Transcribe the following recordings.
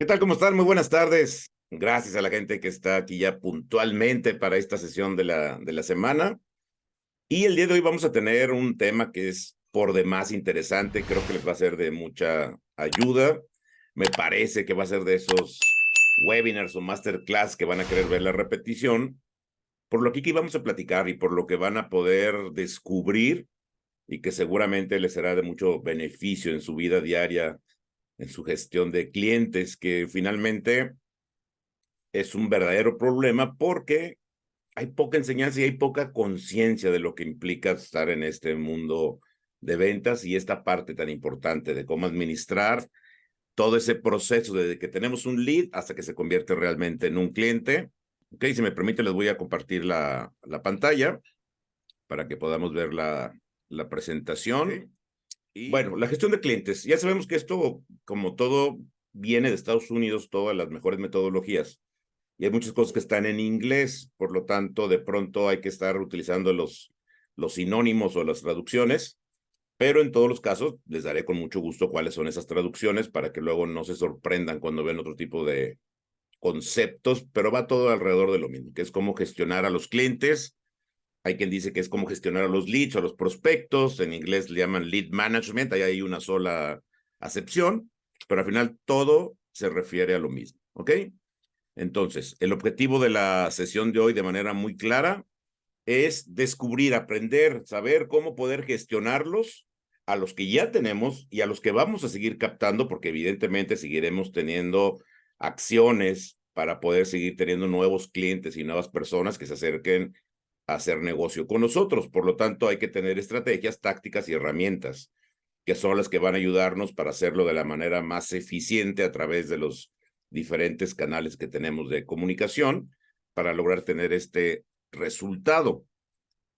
¿Qué tal? ¿Cómo están? Muy buenas tardes. Gracias a la gente que está aquí ya puntualmente para esta sesión de la semana. Y el día de hoy vamos a tener un tema que es por demás interesante. Creo que les va a ser de mucha ayuda. Me parece que va a ser de esos webinars o masterclass que van a querer ver la repetición. Por lo que aquí vamos a platicar y por lo que van a poder descubrir y que seguramente les será de mucho beneficio en su vida diaria, en su gestión de clientes, que finalmente es un verdadero problema porque hay poca enseñanza y hay poca conciencia de lo que implica estar en este mundo de ventas y esta parte tan importante de cómo administrar todo ese proceso desde que tenemos un lead hasta que se convierte realmente en un cliente. Ok, si me permite, les voy a compartir la pantalla para que podamos ver la presentación. Okay. Bueno, la gestión de clientes. Ya sabemos que esto, como todo, viene de Estados Unidos, todas las mejores metodologías. Y hay muchas cosas que están en inglés, por lo tanto, de pronto hay que estar utilizando los sinónimos o las traducciones, pero en todos los casos les daré con mucho gusto cuáles son esas traducciones para que luego no se sorprendan cuando ven otro tipo de conceptos, pero va todo alrededor de lo mismo, que es cómo gestionar a los clientes. Hay quien dice que es cómo gestionar a los leads o a los prospectos, en inglés le llaman lead management, ahí hay una sola acepción, pero al final todo se refiere a lo mismo, ¿ok? Entonces, el objetivo de la sesión de hoy de manera muy clara es descubrir, aprender, saber cómo poder gestionarlos a los que ya tenemos y a los que vamos a seguir captando, porque evidentemente seguiremos teniendo acciones para poder seguir teniendo nuevos clientes y nuevas personas que se acerquen a hacer negocio con nosotros. Por lo tanto, hay que tener estrategias, tácticas y herramientas que son las que van a ayudarnos para hacerlo de la manera más eficiente a través de los diferentes canales que tenemos de comunicación para lograr tener este resultado.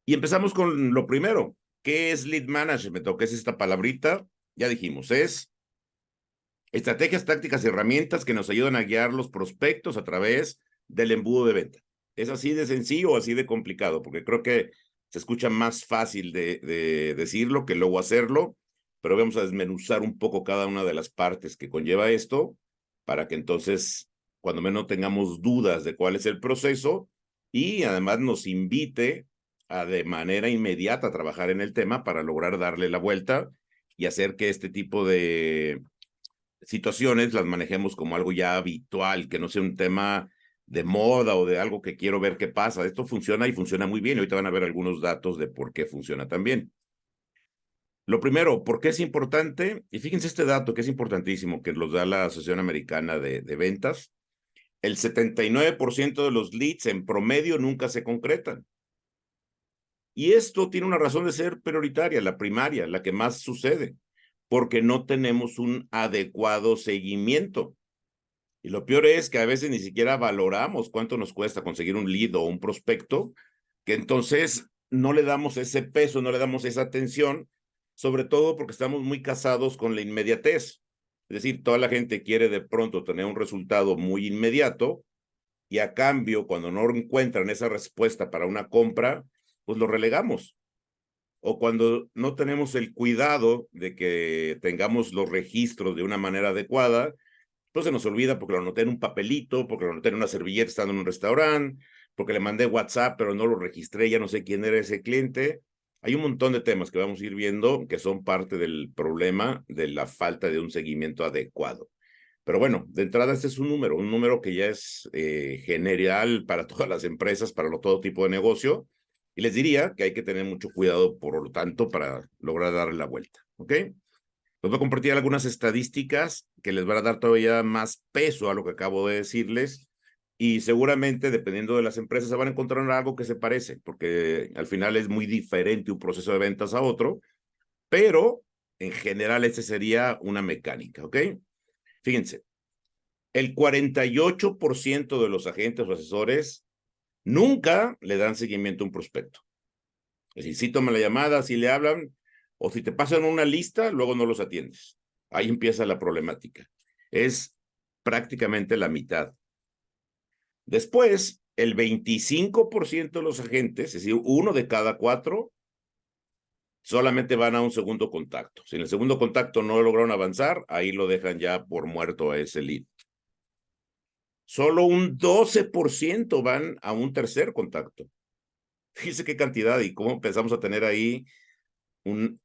Y empezamos con lo primero. ¿Qué es lead management o qué es esta palabrita? Ya dijimos, es estrategias, tácticas y herramientas que nos ayudan a guiar los prospectos a través del embudo de venta. Es así de sencillo o así de complicado, porque creo que se escucha más fácil de decirlo que luego hacerlo, pero vamos a desmenuzar un poco cada una de las partes que conlleva esto para que entonces, cuando menos tengamos dudas de cuál es el proceso y además nos invite a de manera inmediata trabajar en el tema para lograr darle la vuelta y hacer que este tipo de situaciones las manejemos como algo ya habitual, que no sea un tema de moda o de algo que quiero ver qué pasa. Esto funciona y funciona muy bien. Ahorita van a ver algunos datos de por qué funciona tan bien. Lo primero, ¿por qué es importante? Y fíjense este dato que es importantísimo, que los da la Asociación Americana de Ventas. El 79% de los leads en promedio nunca se concretan. Y esto tiene una razón de ser prioritaria, la primaria, la que más sucede, porque no tenemos un adecuado seguimiento. Y lo peor es que a veces ni siquiera valoramos cuánto nos cuesta conseguir un lead o un prospecto, que entonces no le damos ese peso, no le damos esa atención, sobre todo porque estamos muy casados con la inmediatez. Es decir, toda la gente quiere de pronto tener un resultado muy inmediato y a cambio, cuando no encuentran esa respuesta para una compra, pues lo relegamos. O cuando no tenemos el cuidado de que tengamos los registros de una manera adecuada, pues se nos olvida porque lo anoté en un papelito, porque lo anoté en una servilleta estando en un restaurante, porque le mandé WhatsApp, pero no lo registré, ya no sé quién era ese cliente. Hay un montón de temas que vamos a ir viendo que son parte del problema de la falta de un seguimiento adecuado. Pero bueno, de entrada este es un número que ya es general para todas las empresas, para todo tipo de negocio. Y les diría que hay que tener mucho cuidado, por lo tanto, para lograr darle la vuelta. ¿Ok? Les voy a compartir algunas estadísticas que les van a dar todavía más peso a lo que acabo de decirles y seguramente, dependiendo de las empresas, se van a encontrar algo que se parece, porque al final es muy diferente un proceso de ventas a otro, pero en general ese sería una mecánica, ¿ok? Fíjense, el 48% de los agentes o asesores nunca le dan seguimiento a un prospecto. Es decir, si toman la llamada, si le hablan, o si te pasan una lista, luego no los atiendes. Ahí empieza la problemática. Es prácticamente la mitad. Después, el 25% de los agentes, es decir, uno de cada cuatro, solamente van a un segundo contacto. Si en el segundo contacto no lograron avanzar, ahí lo dejan ya por muerto a ese lead. Solo un 12% van a un tercer contacto. Fíjese qué cantidad y cómo empezamos a tener ahí un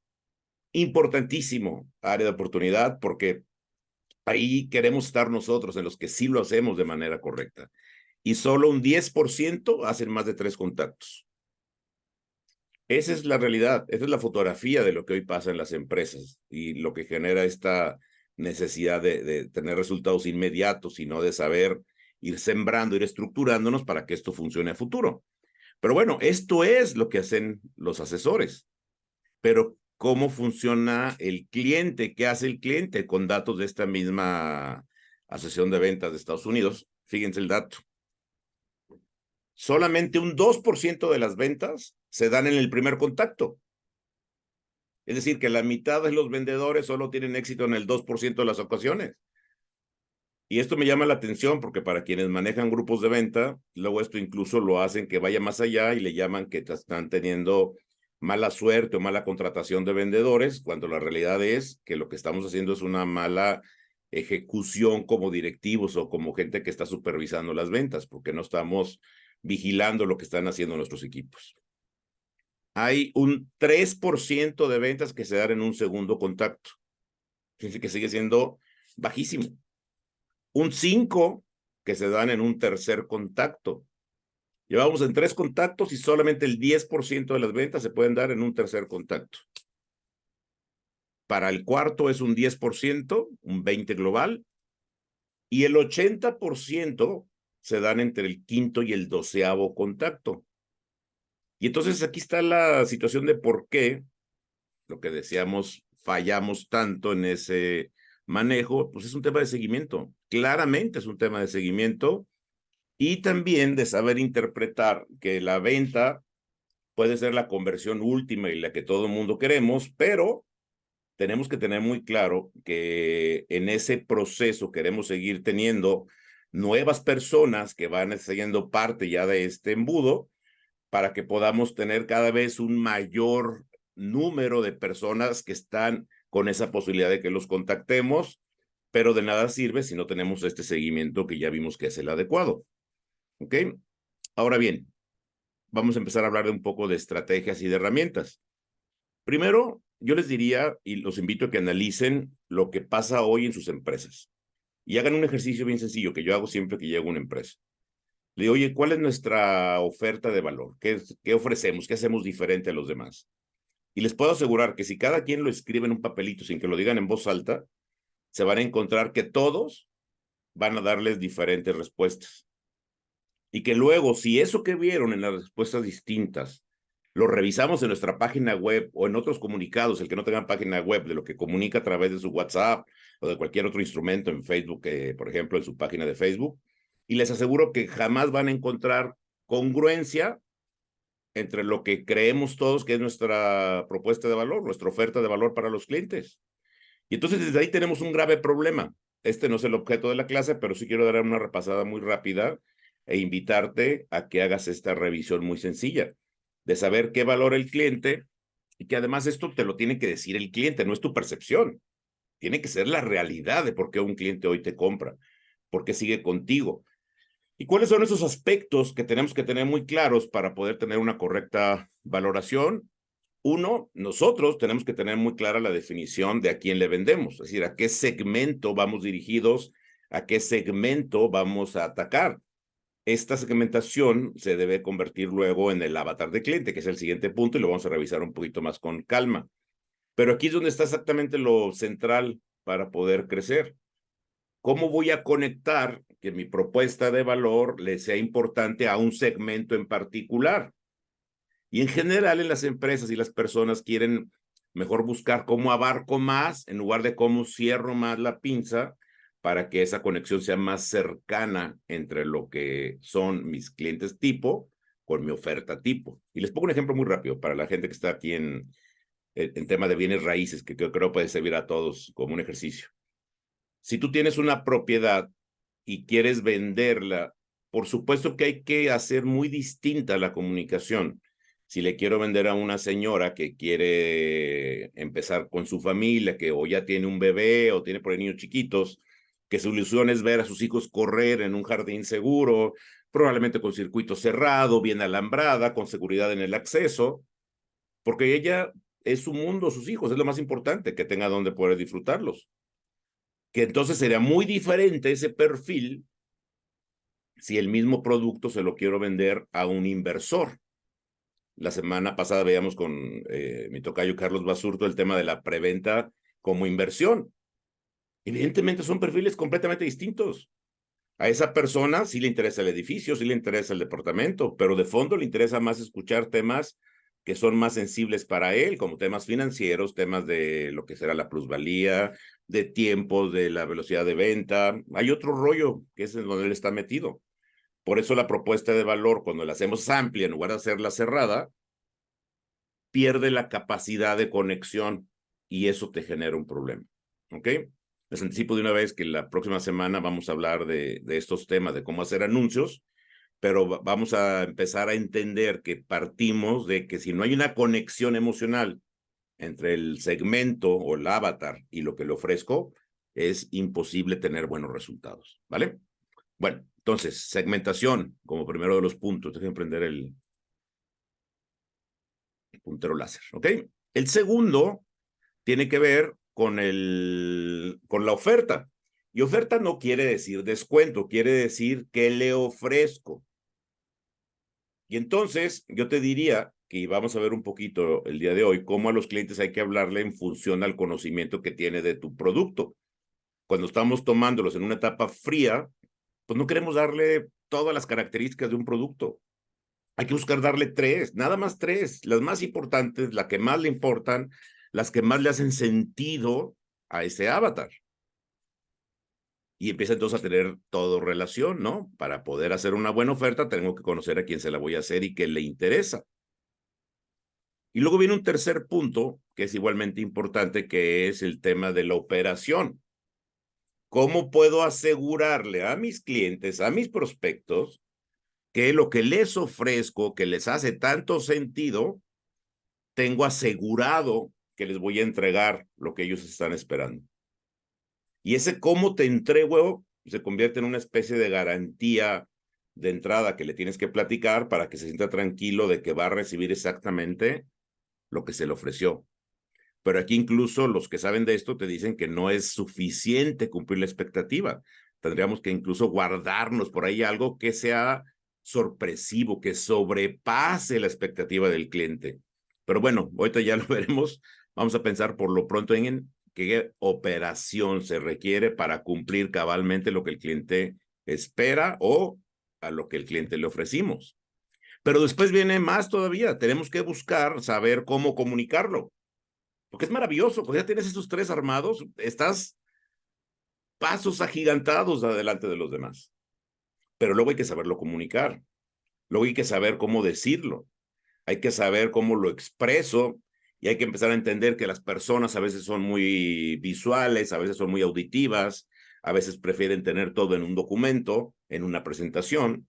importantísimo área de oportunidad, porque ahí queremos estar nosotros, en los que sí lo hacemos de manera correcta. Y solo un 10% hacen más de 3 contactos. Esa es la realidad, esa es la fotografía de lo que hoy pasa en las empresas y lo que genera esta necesidad de tener resultados inmediatos y no de saber ir sembrando, ir estructurándonos para que esto funcione a futuro. Pero bueno, esto es lo que hacen los asesores. Pero ¿cómo funciona el cliente? ¿Qué hace el cliente con datos de esta misma Asociación de Ventas de Estados Unidos? Fíjense el dato. Solamente un 2% de las ventas se dan en el primer contacto. Es decir, que la mitad de los vendedores solo tienen éxito en el 2% de las ocasiones. Y esto me llama la atención porque para quienes manejan grupos de venta, luego esto incluso lo hacen que vaya más allá y le llaman que están teniendo mala suerte o mala contratación de vendedores, cuando la realidad es que lo que estamos haciendo es una mala ejecución como directivos o como gente que está supervisando las ventas, porque no estamos vigilando lo que están haciendo nuestros equipos. Hay un 3% de ventas que se dan en un segundo contacto. Fíjense que sigue siendo bajísimo. Un 5% que se dan en un tercer contacto. Llevamos en 3 contactos y solamente el 10% de las ventas se pueden dar en un tercer contacto. Para el cuarto es un 10%, un 20% global, y el 80% se dan entre el quinto y el 12º contacto. Y entonces aquí está la situación de por qué, lo que decíamos, fallamos tanto en ese manejo, pues es un tema de seguimiento. Claramente es un tema de seguimiento y también de saber interpretar que la venta puede ser la conversión última y la que todo el mundo queremos, pero tenemos que tener muy claro que en ese proceso queremos seguir teniendo nuevas personas que van siendo parte ya de este embudo para que podamos tener cada vez un mayor número de personas que están con esa posibilidad de que los contactemos, pero de nada sirve si no tenemos este seguimiento que ya vimos que es el adecuado. ¿Ok? Ahora bien, vamos a empezar a hablar de un poco de estrategias y de herramientas. Primero, yo les diría y los invito a que analicen lo que pasa hoy en sus empresas y hagan un ejercicio bien sencillo que yo hago siempre que llego a una empresa. Le digo, oye, ¿cuál es nuestra oferta de valor? ¿Qué ofrecemos? ¿Qué hacemos diferente a los demás? Y les puedo asegurar que si cada quien lo escribe en un papelito sin que lo digan en voz alta, se van a encontrar que todos van a darles diferentes respuestas. Y que luego, si eso que vieron en las respuestas distintas, lo revisamos en nuestra página web o en otros comunicados, el que no tenga página web, de lo que comunica a través de su WhatsApp o de cualquier otro instrumento en Facebook, por ejemplo, en su página de Facebook, y les aseguro que jamás van a encontrar congruencia entre lo que creemos todos que es nuestra propuesta de valor, nuestra oferta de valor para los clientes. Y entonces desde ahí tenemos un grave problema. Este no es el objeto de la clase, pero sí quiero dar una repasada muy rápida e invitarte a que hagas esta revisión muy sencilla de saber qué valora el cliente y que además esto te lo tiene que decir el cliente, no es tu percepción. Tiene que ser la realidad de por qué un cliente hoy te compra, por qué sigue contigo. ¿Y cuáles son esos aspectos que tenemos que tener muy claros para poder tener una correcta valoración? Uno, nosotros tenemos que tener muy clara la definición de a quién le vendemos, es decir, a qué segmento vamos dirigidos, a qué segmento vamos a atacar. Esta segmentación se debe convertir luego en el avatar de cliente, que es el siguiente punto, y lo vamos a revisar un poquito más con calma. Pero aquí es donde está exactamente lo central para poder crecer. ¿Cómo voy a conectar que mi propuesta de valor le sea importante a un segmento en particular? Y en general en las empresas y las personas quieren mejor buscar cómo abarco más en lugar de cómo cierro más la pinza para que esa conexión sea más cercana entre lo que son mis clientes tipo con mi oferta tipo. Y les pongo un ejemplo muy rápido para la gente que está aquí en tema de bienes raíces, que creo puede servir a todos como un ejercicio. Si tú tienes una propiedad y quieres venderla, por supuesto que hay que hacer muy distinta la comunicación. Si le quiero vender a una señora que quiere empezar con su familia, que o ya tiene un bebé o tiene por ahí niños chiquitos, que su ilusión es ver a sus hijos correr en un jardín seguro, probablemente con circuito cerrado, bien alambrada, con seguridad en el acceso, porque ella es su mundo, sus hijos, es lo más importante, que tenga donde poder disfrutarlos. Que entonces sería muy diferente ese perfil si el mismo producto se lo quiero vender a un inversor. La semana pasada veíamos con mi tocayo Carlos Basurto el tema de la preventa como inversión. Evidentemente son perfiles completamente distintos. A esa persona sí le interesa el edificio, sí le interesa el departamento, pero de fondo le interesa más escuchar temas que son más sensibles para él, como temas financieros, temas de lo que será la plusvalía, de tiempos, de la velocidad de venta. Hay otro rollo que es en donde él está metido. Por eso la propuesta de valor, cuando la hacemos amplia en lugar de hacerla cerrada, pierde la capacidad de conexión y eso te genera un problema. ¿Ok? Les anticipo de una vez que la próxima semana vamos a hablar de estos temas, de cómo hacer anuncios, pero vamos a empezar a entender que partimos de que si no hay una conexión emocional entre el segmento o el avatar y lo que le ofrezco, es imposible tener buenos resultados, ¿vale? Bueno, entonces, segmentación como primero de los puntos. Déjenme prender el puntero láser, ¿ok? El segundo tiene que ver con la oferta. Y oferta no quiere decir descuento, quiere decir que le ofrezco. Y entonces yo te diría que vamos a ver un poquito el día de hoy cómo a los clientes hay que hablarle en función al conocimiento que tiene de tu producto. Cuando estamos tomándolos en una etapa fría, pues no queremos darle todas las características de un producto. Hay que buscar darle tres, nada más tres, las más importantes, las que más le importan, las que más le hacen sentido a ese avatar. Y empieza entonces a tener todo relación, ¿no? Para poder hacer una buena oferta, tengo que conocer a quién se la voy a hacer y qué le interesa. Y luego viene un tercer punto, que es igualmente importante, que es el tema de la operación. ¿Cómo puedo asegurarle a mis clientes, a mis prospectos, que lo que les ofrezco, que les hace tanto sentido, tengo asegurado que les voy a entregar lo que ellos están esperando? Y ese cómo te entrego se convierte en una especie de garantía de entrada que le tienes que platicar para que se sienta tranquilo de que va a recibir exactamente lo que se le ofreció. Pero aquí incluso los que saben de esto te dicen que no es suficiente cumplir la expectativa. Tendríamos que incluso guardarnos por ahí algo que sea sorpresivo, que sobrepase la expectativa del cliente. Pero bueno, ahorita ya lo veremos. Vamos a pensar por lo pronto en qué operación se requiere para cumplir cabalmente lo que el cliente espera o a lo que el cliente le ofrecimos. Pero después viene más todavía. Tenemos que buscar saber cómo comunicarlo. Porque es maravilloso, pues ya tienes esos tres armados, estás pasos agigantados adelante de los demás. Pero luego hay que saberlo comunicar, luego hay que saber cómo decirlo, hay que saber cómo lo expreso y hay que empezar a entender que las personas a veces son muy visuales, a veces son muy auditivas, a veces prefieren tener todo en un documento, en una presentación,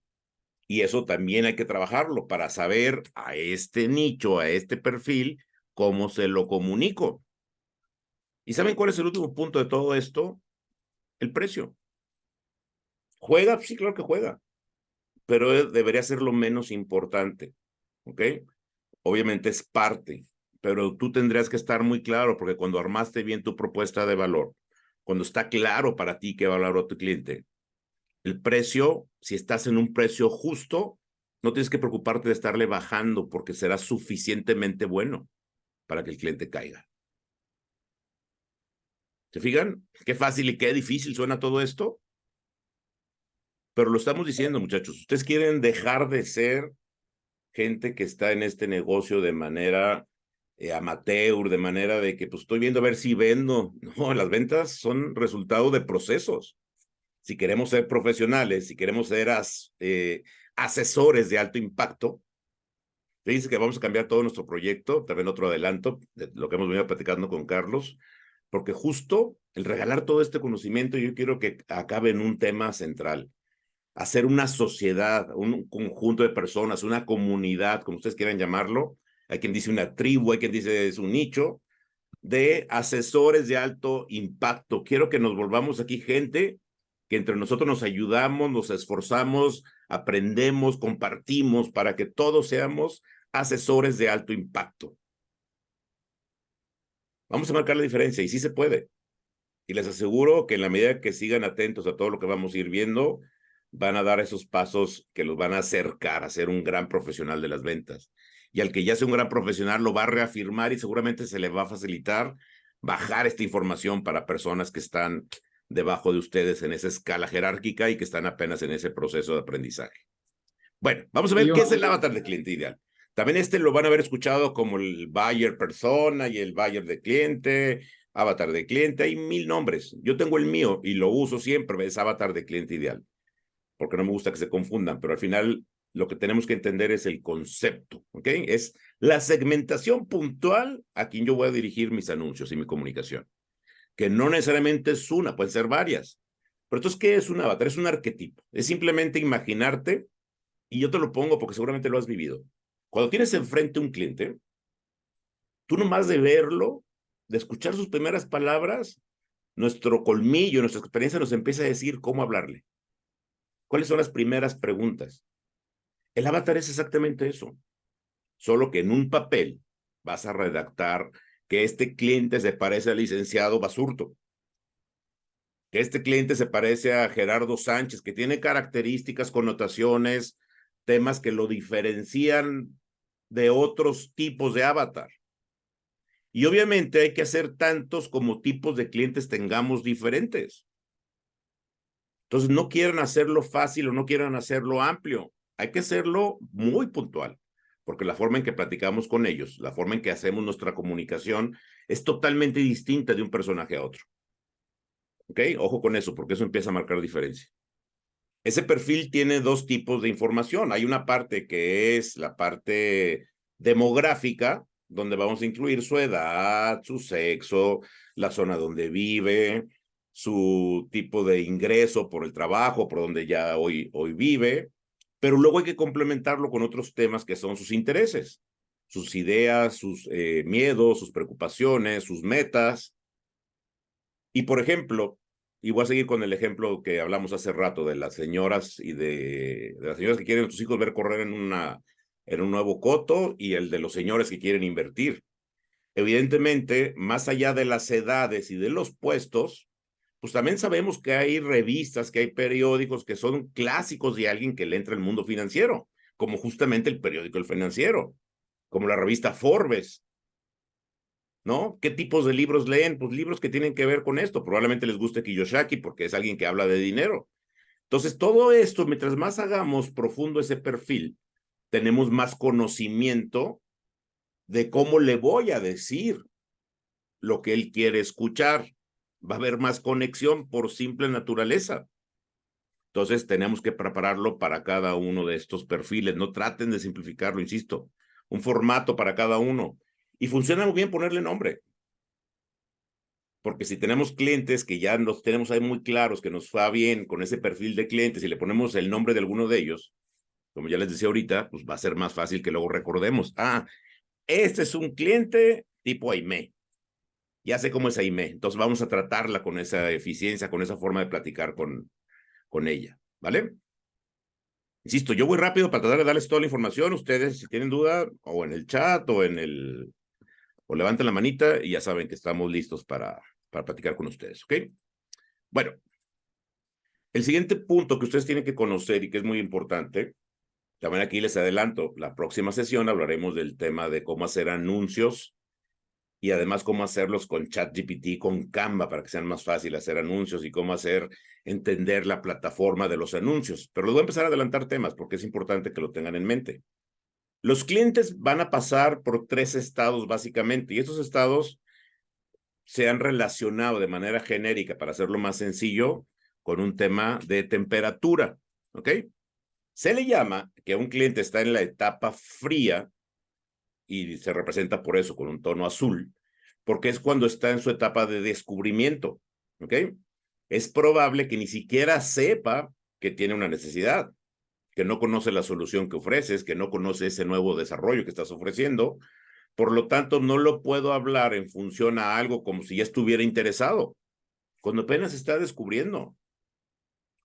y eso también hay que trabajarlo para saber a este nicho, a este perfil, cómo se lo comunico. ¿Y saben cuál es el último punto de todo esto? El precio. ¿Juega? Sí, claro que juega, pero debería ser lo menos importante, ¿ok? Obviamente es parte, pero tú tendrías que estar muy claro, porque cuando armaste bien tu propuesta de valor, cuando está claro para ti qué valor tu cliente, el precio, si estás en un precio justo, no tienes que preocuparte de estarle bajando porque será suficientemente bueno para que el cliente caiga. ¿Se fijan? Qué fácil y qué difícil suena todo esto. Pero lo estamos diciendo, muchachos. Ustedes quieren dejar de ser gente que está en este negocio de manera amateur, de manera de que pues estoy viendo a ver si vendo. No, las ventas son resultado de procesos. Si queremos ser profesionales, si queremos ser asesores de alto impacto, dice que vamos a cambiar todo nuestro proyecto, también otro adelanto de lo que hemos venido platicando con Carlos, porque justo el regalar todo este conocimiento yo quiero que acabe en un tema central: hacer una sociedad, un conjunto de personas, una comunidad, como ustedes quieran llamarlo. Hay quien dice una tribu, hay quien dice es un nicho de asesores de alto impacto. Quiero que nos volvamos aquí gente que entre nosotros nos ayudamos, nos esforzamos, aprendemos, compartimos para que todos seamos asesores de alto impacto. Vamos a marcar la diferencia y sí se puede. Y les aseguro que en la medida que sigan atentos a todo lo que vamos a ir viendo, van a dar esos pasos que los van a acercar a ser un gran profesional de las ventas. Y al que ya sea un gran profesional lo va a reafirmar y seguramente se le va a facilitar bajar esta información para personas que están debajo de ustedes en esa escala jerárquica y que están apenas en ese proceso de aprendizaje. Bueno, vamos a ver qué es el avatar de cliente ideal. También lo van a haber escuchado como el buyer persona y el buyer de cliente, avatar de cliente, hay 1000 nombres. Yo tengo el mío y lo uso siempre, es avatar de cliente ideal, porque no me gusta que se confundan, pero al final lo que tenemos que entender es el concepto, ¿ok? Es la segmentación puntual a quien yo voy a dirigir mis anuncios y mi comunicación, que no necesariamente es una, pueden ser varias. Pero entonces, ¿qué es un avatar? Es un arquetipo, es simplemente imaginarte, y yo te lo pongo porque seguramente lo has vivido. Cuando tienes enfrente un cliente, tú nomás de verlo, de escuchar sus primeras palabras, nuestro colmillo, nuestra experiencia nos empieza a decir cómo hablarle. ¿Cuáles son las primeras preguntas? El avatar es exactamente eso, solo que en un papel vas a redactar que este cliente se parece al licenciado Basurto, que este cliente se parece a Gerardo Sánchez, que tiene características, connotaciones, temas que lo diferencian de otros tipos de avatar. Y obviamente hay que hacer tantos como tipos de clientes tengamos diferentes. Entonces no quieran hacerlo fácil o no quieran hacerlo amplio. Hay que hacerlo muy puntual, porque la forma en que platicamos con ellos, la forma en que hacemos nuestra comunicación es totalmente distinta de un personaje a otro. ¿Ok? Ojo con eso, porque eso empieza a marcar diferencia. Ese perfil tiene dos tipos de información. Hay una parte que es la parte demográfica, donde vamos a incluir su edad, su sexo, la zona donde vive, su tipo de ingreso por el trabajo, por donde ya hoy vive, pero luego hay que complementarlo con otros temas que son sus intereses, sus ideas, sus miedos, sus preocupaciones, sus metas. Y por ejemplo, y voy a seguir con el ejemplo que hablamos hace rato de las señoras y de las señoras que quieren a sus hijos ver correr en un nuevo coto y el de los señores que quieren invertir. Evidentemente, más allá de las edades y de los puestos, pues también sabemos que hay revistas, que hay periódicos que son clásicos de alguien que le entra al mundo financiero, como justamente el periódico El Financiero, como la revista Forbes, ¿no? ¿Qué tipos de libros leen? Pues libros que tienen que ver con esto. Probablemente les guste Kiyosaki porque es alguien que habla de dinero. Entonces, todo esto, mientras más hagamos profundo ese perfil, tenemos más conocimiento de cómo le voy a decir lo que él quiere escuchar. Va a haber más conexión por simple naturaleza. Entonces, tenemos que prepararlo para cada uno de estos perfiles. No traten de simplificarlo, insisto. Un formato para cada uno. Y funciona muy bien ponerle nombre. Porque si tenemos clientes que ya los tenemos ahí muy claros, que nos va bien con ese perfil de clientes y le ponemos el nombre de alguno de ellos, como ya les decía ahorita, pues va a ser más fácil que luego recordemos. Ah, este es un cliente tipo Aimé. Ya sé cómo es Aimé. Entonces vamos a tratarla con esa eficiencia, con esa forma de platicar con ella. ¿Vale? Insisto, yo voy rápido para tratar de darles toda la información. Ustedes, si tienen duda, o en el chat, o levanten la manita y ya saben que estamos listos para platicar con ustedes, ¿ok? Bueno, el siguiente punto que ustedes tienen que conocer y que es muy importante, también aquí les adelanto, la próxima sesión hablaremos del tema de cómo hacer anuncios y además cómo hacerlos con ChatGPT, con Canva, para que sean más fácil hacer anuncios y cómo entender la plataforma de los anuncios. Pero les voy a empezar a adelantar temas porque es importante que lo tengan en mente. Los clientes van a pasar por 3 estados básicamente y estos estados se han relacionado de manera genérica, para hacerlo más sencillo, con un tema de temperatura, ¿ok? Se le llama que un cliente está en la etapa fría y se representa por eso con un tono azul, porque es cuando está en su etapa de descubrimiento, ¿ok? Es probable que ni siquiera sepa que tiene una necesidad, que no conoce la solución que ofreces, que no conoce ese nuevo desarrollo que estás ofreciendo. Por lo tanto, no lo puedo hablar en función a algo como si ya estuviera interesado, cuando apenas está descubriendo.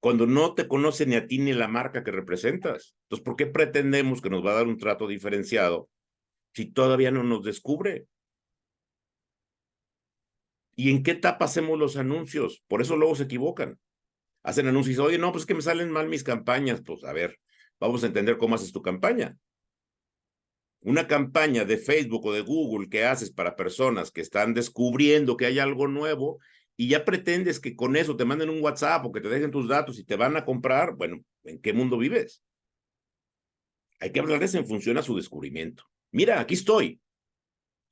cuando no te conoce ni a ti ni la marca que representas. Entonces, ¿por qué pretendemos que nos va a dar un trato diferenciado si todavía no nos descubre? ¿Y en qué etapa hacemos los anuncios? Por eso luego se equivocan. Hacen anuncios y dicen, oye, no, pues es que me salen mal mis campañas. Pues a ver, vamos a entender cómo haces tu campaña. Una campaña de Facebook o de Google que haces para personas que están descubriendo que hay algo nuevo y ya pretendes que con eso te manden un WhatsApp o que te dejen tus datos y te van a comprar, bueno, ¿en qué mundo vives? Hay que hablarles en función a su descubrimiento. Mira, aquí estoy.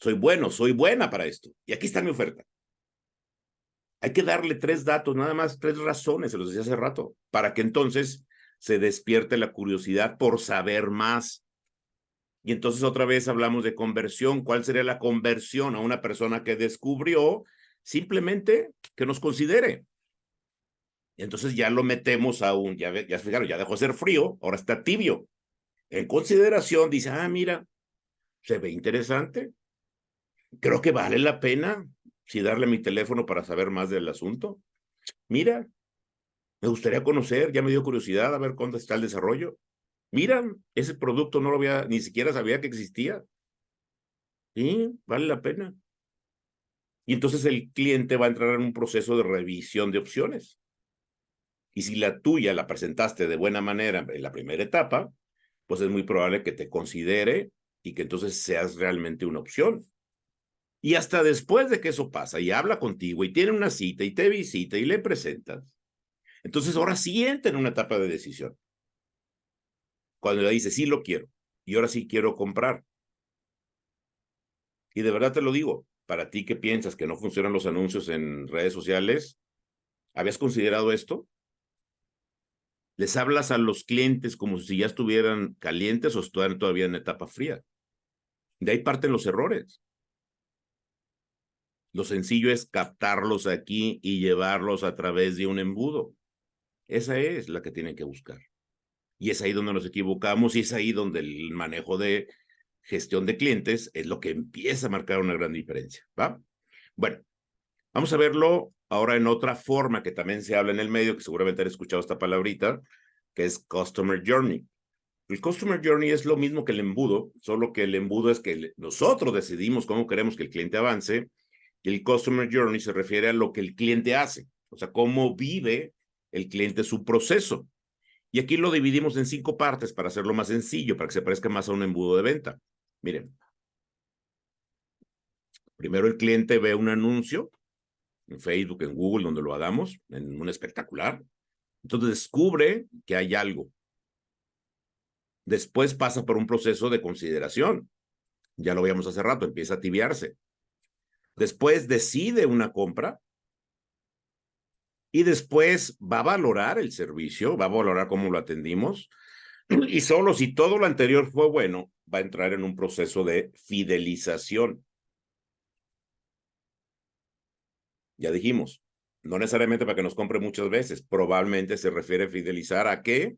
Soy bueno, soy buena para esto. Y aquí está mi oferta. Hay que darle 3 datos, nada más 3 razones, se los decía hace rato, para que entonces se despierte la curiosidad por saber más. Y entonces otra vez hablamos de conversión. ¿Cuál sería la conversión a una persona que descubrió? Simplemente que nos considere. Y entonces ya lo metemos a un, ya fijaron, ya dejó de ser frío, ahora está tibio. En consideración dice, ah, mira, se ve interesante. Creo que vale la pena si darle mi teléfono para saber más del asunto. Mira, me gustaría conocer, ya me dio curiosidad a ver cuándo está el desarrollo. Mira, ese producto no lo había, ni siquiera sabía que existía. Sí, vale la pena. Y entonces el cliente va a entrar en un proceso de revisión de opciones. Y si la tuya la presentaste de buena manera en la primera etapa, pues es muy probable que te considere y que entonces seas realmente una opción. Y hasta después de que eso pasa y habla contigo y tiene una cita y te visita y le presentas, entonces ahora sí entra en una etapa de decisión. Cuando le dice, sí lo quiero y ahora sí quiero comprar. Y de verdad te lo digo, para ti que piensas que no funcionan los anuncios en redes sociales, ¿habías considerado esto? Les hablas a los clientes como si ya estuvieran calientes o estuvieran todavía en etapa fría. De ahí parten los errores. Lo sencillo es captarlos aquí y llevarlos a través de un embudo. Esa es la que tienen que buscar. Y es ahí donde nos equivocamos y es ahí donde el manejo de gestión de clientes es lo que empieza a marcar una gran diferencia, ¿va? Bueno, vamos a verlo ahora en otra forma que también se habla en el medio, que seguramente han escuchado esta palabrita, que es Customer Journey. El Customer Journey es lo mismo que el embudo, solo que el embudo es que nosotros decidimos cómo queremos que el cliente avance, y el Customer Journey se refiere a lo que el cliente hace, o sea, cómo vive el cliente su proceso. Y aquí lo dividimos en 5 partes para hacerlo más sencillo, para que se parezca más a un embudo de venta. Miren, primero el cliente ve un anuncio en Facebook, en Google, donde lo hagamos, en un espectacular. Entonces descubre que hay algo. Después pasa por un proceso de consideración. Ya lo veíamos hace rato, empieza a tibiarse. Después decide una compra y después va a valorar el servicio, va a valorar cómo lo atendimos y solo si todo lo anterior fue bueno, va a entrar en un proceso de fidelización. Ya dijimos, no necesariamente para que nos compre muchas veces, probablemente se refiere a fidelizar a qué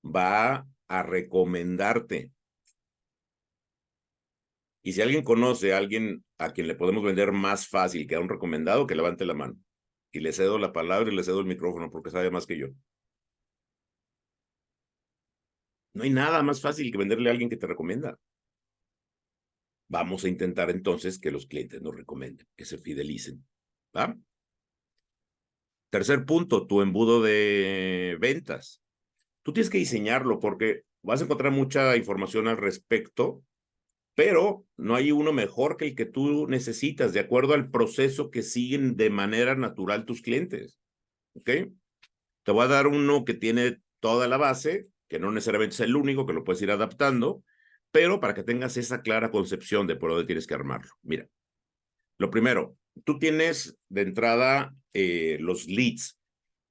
va a recomendarte. Y si alguien conoce a alguien a quien le podemos vender más fácil que a un recomendado, que levante la mano. Y le cedo la palabra y le cedo el micrófono porque sabe más que yo. No hay nada más fácil que venderle a alguien que te recomienda. Vamos a intentar entonces que los clientes nos recomienden, que se fidelicen. ¿Va? Tercer punto, tu embudo de ventas. Tú tienes que diseñarlo porque vas a encontrar mucha información al respecto, pero no hay uno mejor que el que tú necesitas de acuerdo al proceso que siguen de manera natural tus clientes. ¿Ok? Te voy a dar uno que tiene toda la base, que no necesariamente es el único, que lo puedes ir adaptando, pero para que tengas esa clara concepción de por dónde tienes que armarlo. Mira, lo primero, tú tienes de entrada los leads.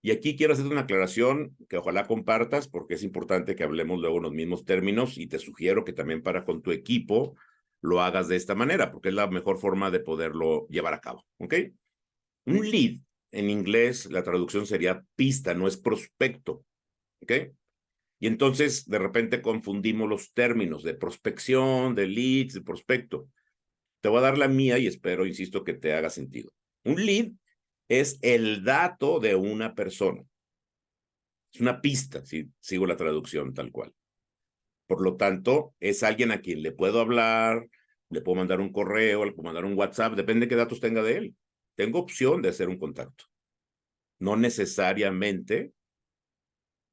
Y aquí quiero hacer una aclaración que ojalá compartas porque es importante que hablemos luego en los mismos términos y te sugiero que también para con tu equipo lo hagas de esta manera porque es la mejor forma de poderlo llevar a cabo. ¿Ok? Un lead en inglés, la traducción sería pista, no es prospecto. ¿Ok? Y entonces de repente confundimos los términos de prospección, de leads, de prospecto. Te voy a dar la mía y espero, insisto, que te haga sentido. Un lead es el dato de una persona. Es una pista, si sigo la traducción tal cual. Por lo tanto, es alguien a quien le puedo hablar, le puedo mandar un correo, le puedo mandar un WhatsApp, depende de qué datos tenga de él. Tengo opción de hacer un contacto. No necesariamente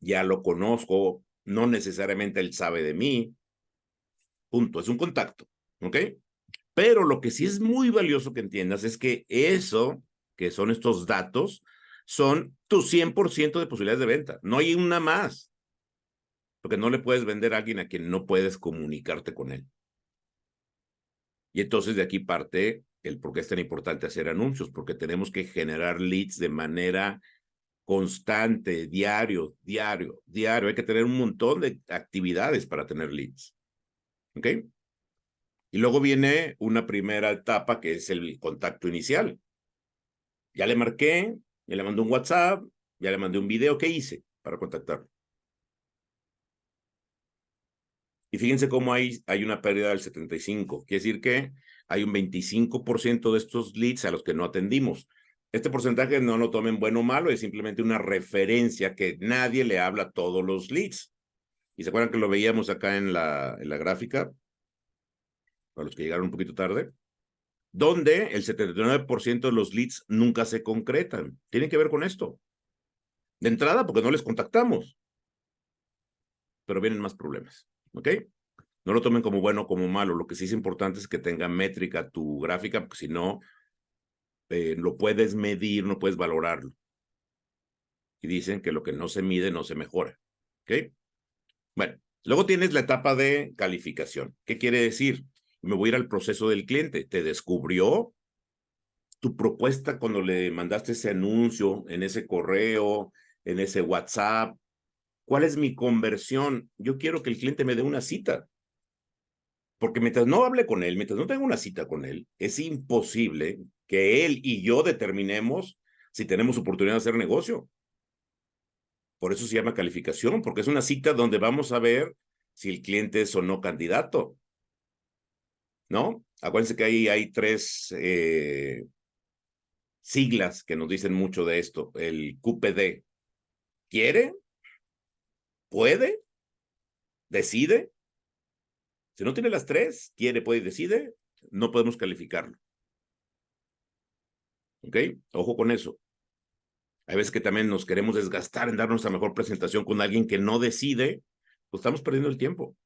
ya lo conozco, no necesariamente él sabe de mí. Punto, es un contacto, ¿ok? Pero lo que sí es muy valioso que entiendas es que eso, que son estos datos, son tu 100% de posibilidades de venta. No hay una más, porque no le puedes vender a alguien a quien no puedes comunicarte con él. Y entonces de aquí parte el por qué es tan importante hacer anuncios, porque tenemos que generar leads de manera constante, diario. Hay que tener un montón de actividades para tener leads. ¿Ok? Y luego viene una primera etapa que es el contacto inicial. Ya le marqué, ya le mandé un WhatsApp, ya le mandé un video. ¿Qué hice para contactarlo? Y fíjense cómo hay una pérdida del 75%. Quiere decir que hay un 25% de estos leads a los que no atendimos. Este porcentaje no lo tomen bueno o malo, es simplemente una referencia que nadie le habla a todos los leads. Y se acuerdan que lo veíamos acá en la gráfica, para los que llegaron un poquito tarde, donde el 79% de los leads nunca se concretan. Tiene que ver con esto. De entrada, porque no les contactamos, pero vienen más problemas. ¿Ok? No lo tomen como bueno o como malo. Lo que sí es importante es que tenga métrica tu gráfica, porque si no, lo puedes medir, no puedes valorarlo. Y dicen que lo que no se mide no se mejora. ¿Ok? Bueno, luego tienes la etapa de calificación. ¿Qué quiere decir? Me voy a ir al proceso del cliente. ¿Te descubrió tu propuesta cuando le mandaste ese anuncio, en ese correo, en ese WhatsApp? ¿Cuál es mi conversión? Yo quiero que el cliente me dé una cita. Porque mientras no hable con él, mientras no tenga una cita con él, es imposible que él y yo determinemos si tenemos oportunidad de hacer negocio. Por eso se llama calificación, porque es una cita donde vamos a ver si el cliente es o no candidato, ¿no? Acuérdense que ahí hay tres siglas que nos dicen mucho de esto. El QPD. ¿Quiere? ¿Puede? ¿Decide? Si no tiene las tres, quiere, puede y decide, no podemos calificarlo. ¿Ok? Ojo con eso. Hay veces que también nos queremos desgastar en dar nuestra mejor presentación con alguien que no decide, pues estamos perdiendo el tiempo.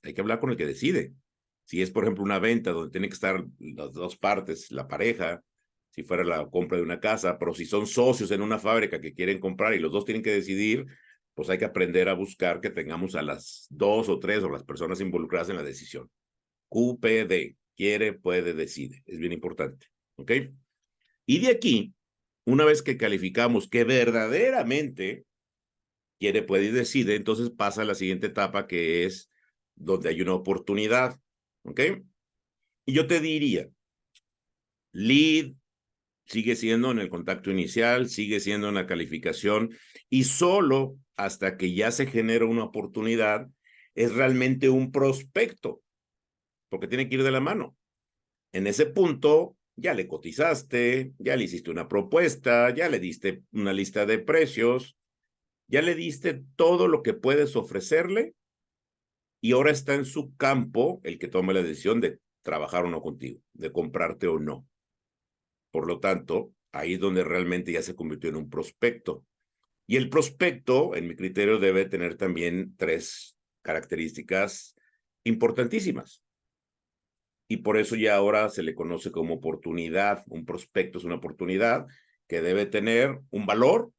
Hay que hablar con el que decide. Si es, por ejemplo, una venta donde tienen que estar las dos partes, la pareja, si fuera la compra de una casa, pero si son socios en una fábrica que quieren comprar y los dos tienen que decidir, pues hay que aprender a buscar que tengamos a las dos o tres o las personas involucradas en la decisión. QPD, quiere, puede, decide. Es bien importante. ¿Ok? Y de aquí, una vez que calificamos que verdaderamente quiere, puede y decide, entonces pasa a la siguiente etapa que es donde hay una oportunidad. ¿Ok? Y yo te diría, lead sigue siendo en el contacto inicial, sigue siendo en la calificación y solo hasta que ya se genera una oportunidad es realmente un prospecto, porque tiene que ir de la mano. En ese punto ya le cotizaste, ya le hiciste una propuesta, ya le diste una lista de precios, ya le diste todo lo que puedes ofrecerle y ahora está en su campo el que tome la decisión de trabajar o no contigo, de comprarte o no. Por lo tanto, ahí es donde realmente ya se convirtió en un prospecto. Y el prospecto, en mi criterio, debe tener también tres características importantísimas. Y por eso ya ahora se le conoce como oportunidad. Un prospecto es una oportunidad que debe tener un valor.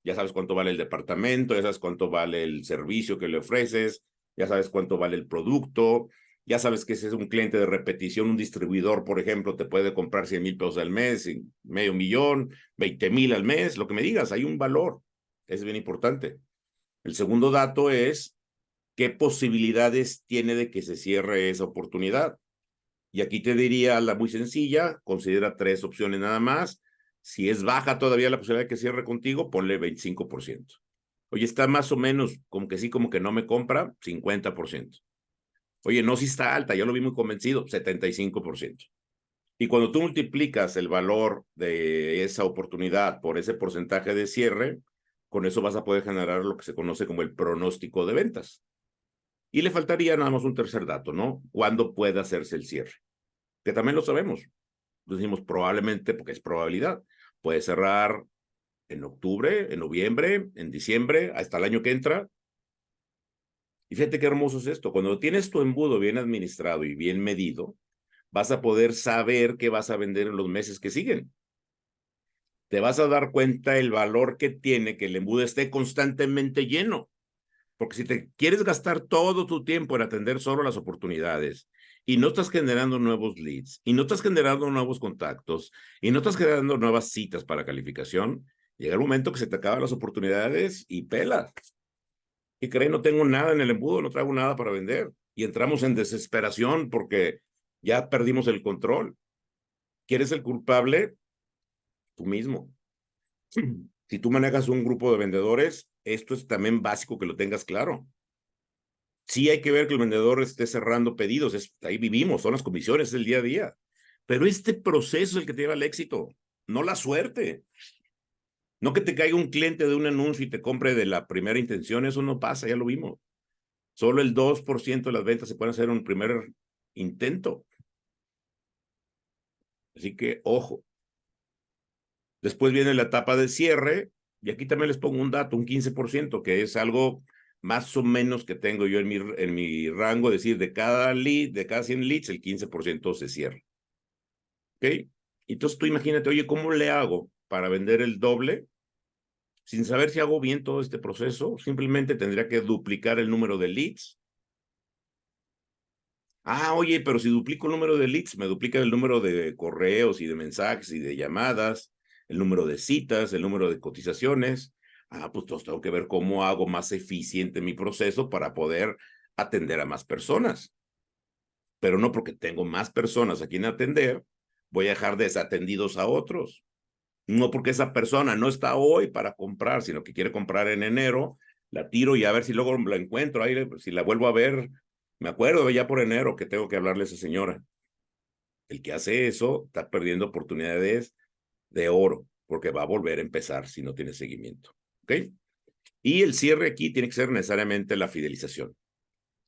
Ya sabes cuánto vale el departamento, ya sabes cuánto vale el servicio que le ofreces, ya sabes cuánto vale el producto, ya sabes que ese es un cliente de repetición, un distribuidor, por ejemplo, te puede comprar 100,000 pesos al mes, medio millón, 20,000 al mes, lo que me digas, hay un valor. Es bien importante. El segundo dato es qué posibilidades tiene de que se cierre esa oportunidad. Y aquí te diría la muy sencilla, considera tres opciones nada más. Si es baja todavía la posibilidad de que cierre contigo, ponle 25%. Oye, está más o menos como que sí, como que no me compra, 50%. Oye, no, sí está alta, yo lo vi muy convencido, 75%. Y cuando tú multiplicas el valor de esa oportunidad por ese porcentaje de cierre, Con eso vas a poder generar lo que se conoce como el pronóstico de ventas. Y le faltaría nada más un tercer dato, ¿no? ¿Cuándo puede hacerse el cierre? Que también lo sabemos. Decimos probablemente, porque es probabilidad. Puede cerrar en octubre, en noviembre, en diciembre, hasta el año que entra. Y fíjate qué hermoso es esto. Cuando tienes tu embudo bien administrado y bien medido, vas a poder saber qué vas a vender en los meses que siguen. Te vas a dar cuenta el valor que tiene que el embudo esté constantemente lleno. Porque si te quieres gastar todo tu tiempo en atender solo las oportunidades y no estás generando nuevos leads y no estás generando nuevos contactos y no estás generando nuevas citas para calificación, llega el momento que se te acaban las oportunidades y pelas. Y creen, no tengo nada en el embudo, no traigo nada para vender. Y entramos en desesperación porque ya perdimos el control. ¿Quieres el culpable? Tú mismo. Si tú manejas un grupo de vendedores, esto es también básico que lo tengas claro. Sí hay que ver que el vendedor esté cerrando pedidos, ahí vivimos, son las comisiones, es el día a día. Pero este proceso es el que te lleva al éxito, no la suerte. No que te caiga un cliente de un anuncio y te compre de la primera intención, eso no pasa, ya lo vimos. Solo el 2% de las ventas se pueden hacer en un primer intento. Así que, ojo. Después viene la etapa de cierre, y aquí también les pongo un dato, un 15%, que es algo más o menos que tengo yo en mi rango, es decir, de cada lead, de cada 100 leads, el 15% se cierra. ¿Ok? Entonces tú imagínate, oye, ¿cómo le hago para vender el doble? Sin saber si hago bien todo este proceso, simplemente tendría que duplicar el número de leads. Ah, oye, pero si duplico el número de leads, me duplica el número de correos y de mensajes y de llamadas, el número de citas, el número de cotizaciones. Ah, pues entonces tengo que ver cómo hago más eficiente mi proceso para poder atender a más personas. Pero no porque tengo más personas a quien atender, voy a dejar desatendidos a otros. No porque esa persona no está hoy para comprar, sino que quiere comprar en enero, la tiro y a ver si luego la encuentro, ahí, si la vuelvo a ver, me acuerdo ya por enero que tengo que hablarle a esa señora. El que hace eso está perdiendo oportunidades de oro, porque va a volver a empezar si no tiene seguimiento. ¿Ok? Y el cierre aquí tiene que ser necesariamente la fidelización.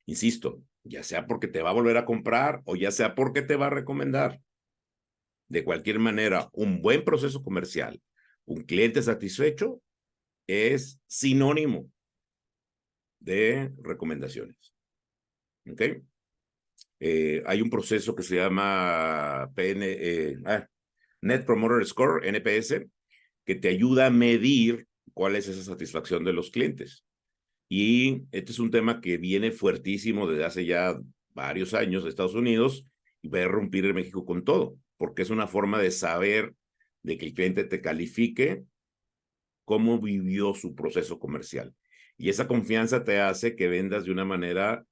Insisto, ya sea porque te va a volver a comprar o ya sea porque te va a recomendar. De cualquier manera, un buen proceso comercial, un cliente satisfecho, es sinónimo de recomendaciones. ¿Ok? Hay un proceso que se llama Net Promoter Score, NPS, que te ayuda a medir cuál es esa satisfacción de los clientes. Y este es un tema que viene fuertísimo desde hace ya varios años de Estados Unidos y va a irrumpir en México con todo, porque es una forma de saber de que el cliente te califique cómo vivió su proceso comercial. Y esa confianza te hace que vendas de una manera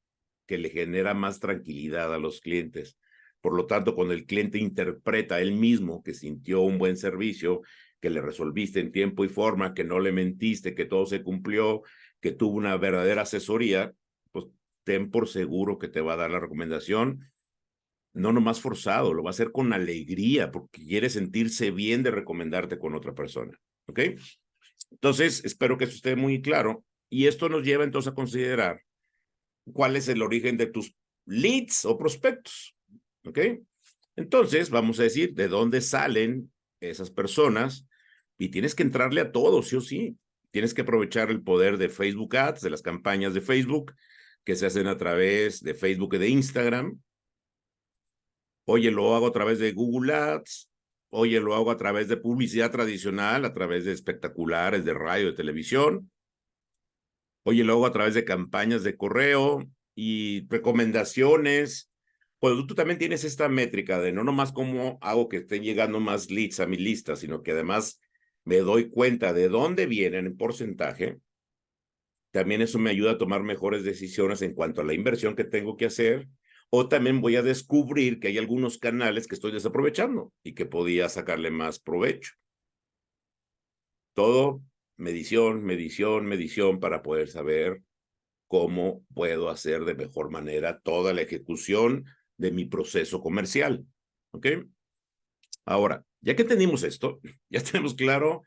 que le genera más tranquilidad a los clientes. Por lo tanto, cuando el cliente interpreta él mismo que sintió un buen servicio, que le resolviste en tiempo y forma, que no le mentiste, que todo se cumplió, que tuvo una verdadera asesoría, pues ten por seguro que te va a dar la recomendación, no nomás forzado, lo va a hacer con alegría, porque quiere sentirse bien de recomendarte con otra persona. ¿Ok? Entonces, espero que eso esté muy claro. Y esto nos lleva entonces a considerar cuál es el origen de tus leads o prospectos. ¿Ok? Entonces, vamos a decir de dónde salen esas personas y tienes que entrarle a todo, sí o sí. Tienes que aprovechar el poder de Facebook Ads, de las campañas de Facebook que se hacen a través de Facebook y de Instagram. Oye, lo hago a través de Google Ads. Oye, lo hago a través de publicidad tradicional, a través de espectaculares, de radio, de televisión. Oye, lo hago a través de campañas de correo y recomendaciones. Pues tú también tienes esta métrica de no nomás cómo hago que estén llegando más leads a mi lista, sino que además me doy cuenta de dónde vienen en porcentaje. También eso me ayuda a tomar mejores decisiones en cuanto a la inversión que tengo que hacer. O también voy a descubrir que hay algunos canales que estoy desaprovechando y que podía sacarle más provecho. Todo medición, medición, medición para poder saber cómo puedo hacer de mejor manera toda la ejecución de mi proceso comercial. ¿Ok? Ahora, ya que tenemos esto, ya tenemos claro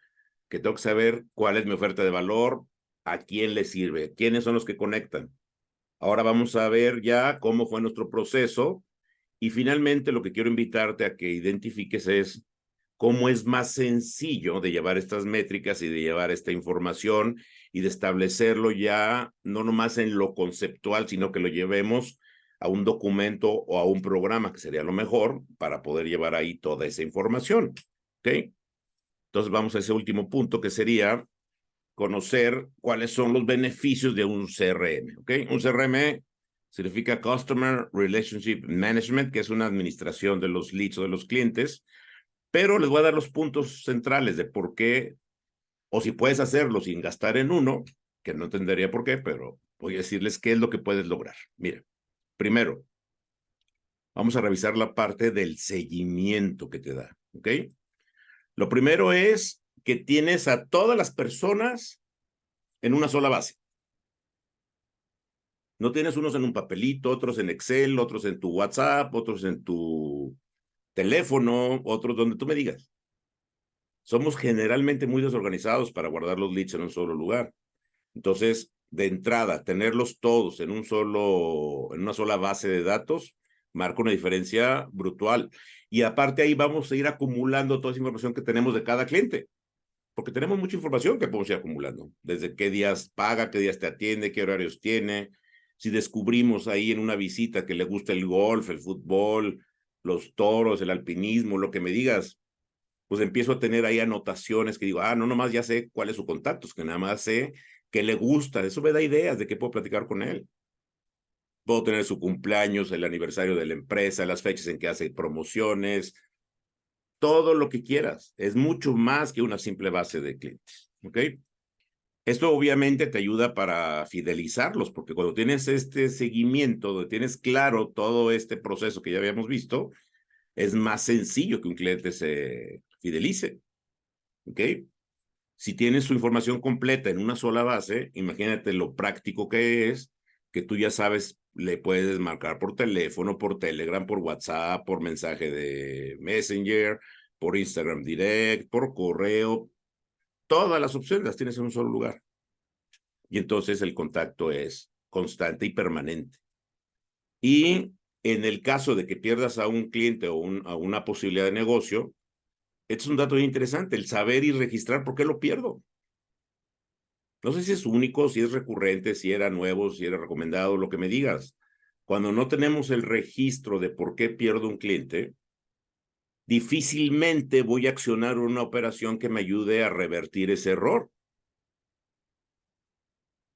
que tengo que saber cuál es mi oferta de valor, a quién le sirve, quiénes son los que conectan. Ahora vamos a ver ya cómo fue nuestro proceso y finalmente lo que quiero invitarte a que identifiques es cómo es más sencillo de llevar estas métricas y de llevar esta información y de establecerlo ya no nomás en lo conceptual, sino que lo llevemos a un documento o a un programa, que sería lo mejor para poder llevar ahí toda esa información. ¿Ok? Entonces vamos a ese último punto, que sería conocer cuáles son los beneficios de un CRM. ¿Ok? Un CRM significa Customer Relationship Management, que es una administración de los leads o de los clientes, pero les voy a dar los puntos centrales de por qué, o si puedes hacerlo sin gastar en uno, que no entendería por qué, pero voy a decirles qué es lo que puedes lograr. Mira, primero, vamos a revisar la parte del seguimiento que te da, ¿ok? Lo primero es que tienes a todas las personas en una sola base. No tienes unos en un papelito, otros en Excel, otros en tu WhatsApp, otros en tu teléfono, otros donde tú me digas. Somos generalmente muy desorganizados para guardar los leads en un solo lugar. Entonces, de entrada, tenerlos todos en una sola base de datos, marca una diferencia brutal. Y aparte ahí vamos a ir acumulando toda esa información que tenemos de cada cliente, porque tenemos mucha información que podemos ir acumulando, desde qué días paga, qué días te atiende, qué horarios tiene. Si descubrimos ahí en una visita que le gusta el golf, el fútbol, los toros, el alpinismo, lo que me digas, pues empiezo a tener ahí anotaciones que digo, no nomás ya sé cuál es su contacto, es que nada más sé qué le gusta, eso me da ideas de qué puedo platicar con él. Puedo tener su cumpleaños, el aniversario de la empresa, las fechas en que hace promociones, todo lo que quieras. Es mucho más que una simple base de clientes, ¿ok? Esto obviamente te ayuda para fidelizarlos, porque cuando tienes este seguimiento, donde tienes claro todo este proceso que ya habíamos visto, es más sencillo que un cliente se fidelice, ¿ok? Si tienes su información completa en una sola base, imagínate lo práctico que es, que tú ya sabes, le puedes marcar por teléfono, por Telegram, por WhatsApp, por mensaje de Messenger, por Instagram Direct, por correo. Todas las opciones las tienes en un solo lugar. Y entonces el contacto es constante y permanente. Y en el caso de que pierdas a un cliente o a una posibilidad de negocio, este es un dato bien interesante, el saber y registrar por qué lo pierdo. No sé si es único, si es recurrente, si era nuevo, si era recomendado, lo que me digas. Cuando no tenemos el registro de por qué pierdo un cliente, difícilmente voy a accionar una operación que me ayude a revertir ese error.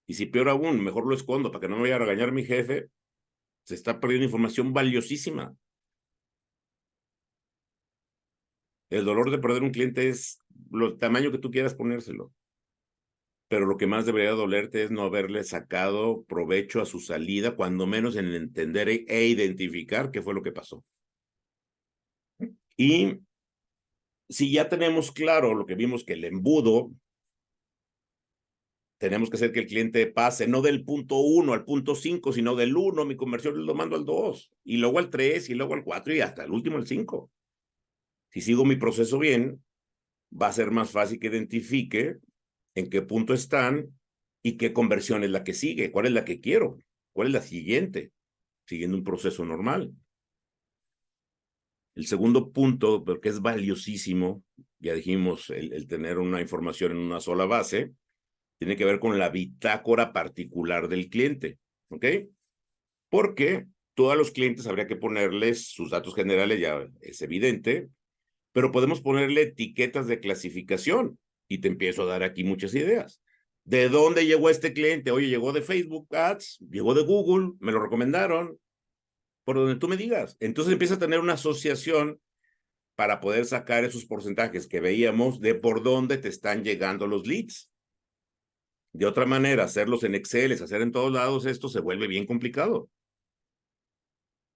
Y si peor aún, mejor lo escondo para que no me vaya a regañar mi jefe, se está perdiendo información valiosísima. El dolor de perder un cliente es el tamaño que tú quieras ponérselo. Pero lo que más debería dolerte es no haberle sacado provecho a su salida, cuando menos en entender e identificar qué fue lo que pasó. Y si ya tenemos claro lo que vimos, que el embudo, tenemos que hacer que el cliente pase no del punto 1 al punto 5, sino del 1, mi conversión lo mando al 2, y luego al 3, y luego al 4, y hasta el último al 5. Si sigo mi proceso bien, va a ser más fácil que identifique en qué punto están y qué conversión es la que sigue, cuál es la que quiero, cuál es la siguiente, siguiendo un proceso normal. El segundo punto, porque es valiosísimo, ya dijimos, el tener una información en una sola base, tiene que ver con la bitácora particular del cliente, ¿ok? Porque todos los clientes habría que ponerles sus datos generales, ya es evidente, pero podemos ponerle etiquetas de clasificación y te empiezo a dar aquí muchas ideas. ¿De dónde llegó este cliente? Oye, llegó de Facebook Ads, llegó de Google, me lo recomendaron, por donde tú me digas. Entonces empieza a tener una asociación para poder sacar esos porcentajes que veíamos de por dónde te están llegando los leads. De otra manera, hacerlos en Excel, hacer en todos lados, esto se vuelve bien complicado.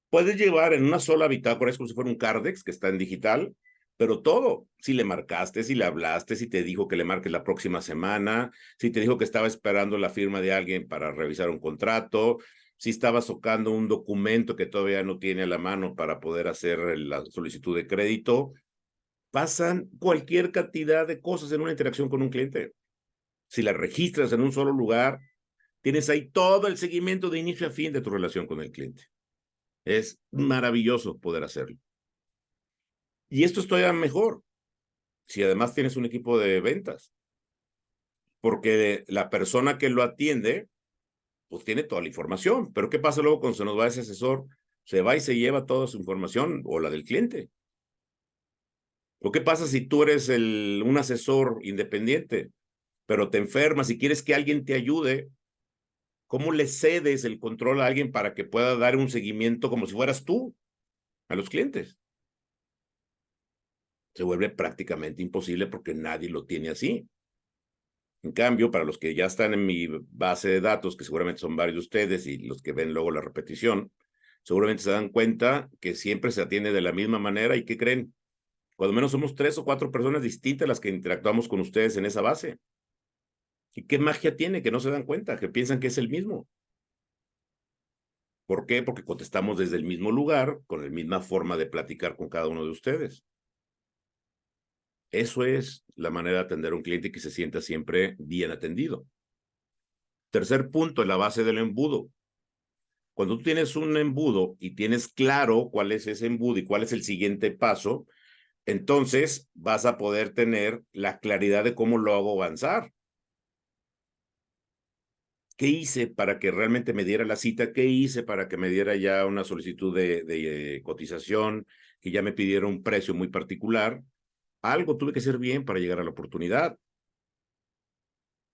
Puedes llevar en una sola bitácora, es como si fuera un Cardex que está en digital, pero todo, si le marcaste, si le hablaste, si te dijo que le marques la próxima semana, si te dijo que estaba esperando la firma de alguien para revisar un contrato, si estaba socando un documento que todavía no tiene a la mano para poder hacer la solicitud de crédito, pasan cualquier cantidad de cosas en una interacción con un cliente. Si la registras en un solo lugar, tienes ahí todo el seguimiento de inicio a fin de tu relación con el cliente. Es maravilloso poder hacerlo. Y esto es todavía mejor si además tienes un equipo de ventas, porque la persona que lo atiende, pues tiene toda la información. Pero ¿qué pasa luego cuando se nos va ese asesor? Se va y se lleva toda su información o la del cliente. ¿O qué pasa si tú eres un asesor independiente, pero te enfermas y quieres que alguien te ayude? ¿Cómo le cedes el control a alguien para que pueda dar un seguimiento como si fueras tú a los clientes? Se vuelve prácticamente imposible porque nadie lo tiene así. En cambio, para los que ya están en mi base de datos, que seguramente son varios de ustedes y los que ven luego la repetición, seguramente se dan cuenta que siempre se atiende de la misma manera. ¿Y qué creen? Cuando menos somos 3 o 4 personas distintas las que interactuamos con ustedes en esa base. ¿Y qué magia tiene que no se dan cuenta, que piensan que es el mismo? ¿Por qué? Porque contestamos desde el mismo lugar, con la misma forma de platicar con cada uno de ustedes. Eso es la manera de atender a un cliente que se sienta siempre bien atendido. Tercer punto, en la base del embudo. Cuando tú tienes un embudo y tienes claro cuál es ese embudo y cuál es el siguiente paso, entonces vas a poder tener la claridad de cómo lo hago avanzar. ¿Qué hice para que realmente me diera la cita? ¿Qué hice para que me diera ya una solicitud de cotización, que ya me pidiera un precio muy particular? Algo tuve que hacer bien para llegar a la oportunidad.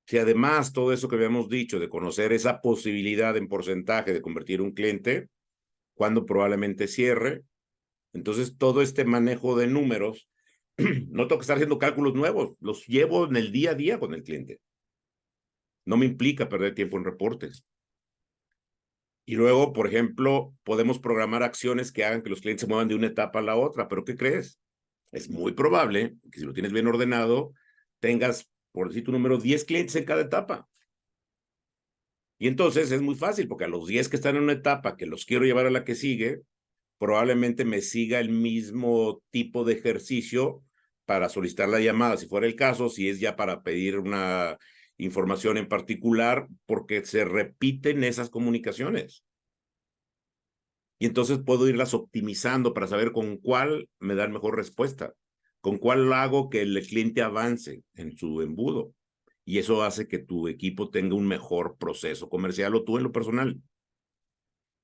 Si además todo eso que habíamos dicho de conocer esa posibilidad en porcentaje de convertir un cliente, cuando probablemente cierre, entonces todo este manejo de números, no tengo que estar haciendo cálculos nuevos, los llevo en el día a día con el cliente. No me implica perder tiempo en reportes. Y luego, por ejemplo, podemos programar acciones que hagan que los clientes se muevan de una etapa a la otra. ¿Pero qué crees? Es muy probable que si lo tienes bien ordenado, tengas, por decir tu número, 10 clientes en cada etapa. Y entonces es muy fácil, porque a los 10 que están en una etapa que los quiero llevar a la que sigue, probablemente me siga el mismo tipo de ejercicio para solicitar la llamada, si fuera el caso, si es ya para pedir una información en particular, porque se repiten esas comunicaciones. Y entonces puedo irlas optimizando para saber con cuál me dan mejor respuesta, con cuál hago que el cliente avance en su embudo. Y eso hace que tu equipo tenga un mejor proceso comercial o tú en lo personal.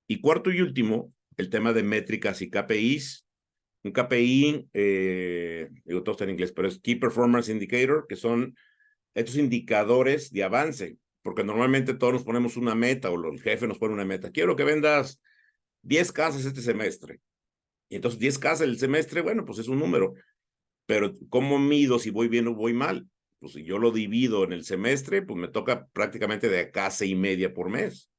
Y cuarto y último, el tema de métricas y KPIs. Un KPI, digo, todo está en inglés, pero es Key Performance Indicator, que son estos indicadores de avance, porque normalmente todos nos ponemos una meta o el jefe nos pone una meta. Quiero que vendas 10 casas este semestre. Y entonces 10 casas el semestre, bueno, pues es un número. Pero ¿cómo mido si voy bien o voy mal? Pues si yo lo divido en el semestre, pues me toca prácticamente de casa y media por mes.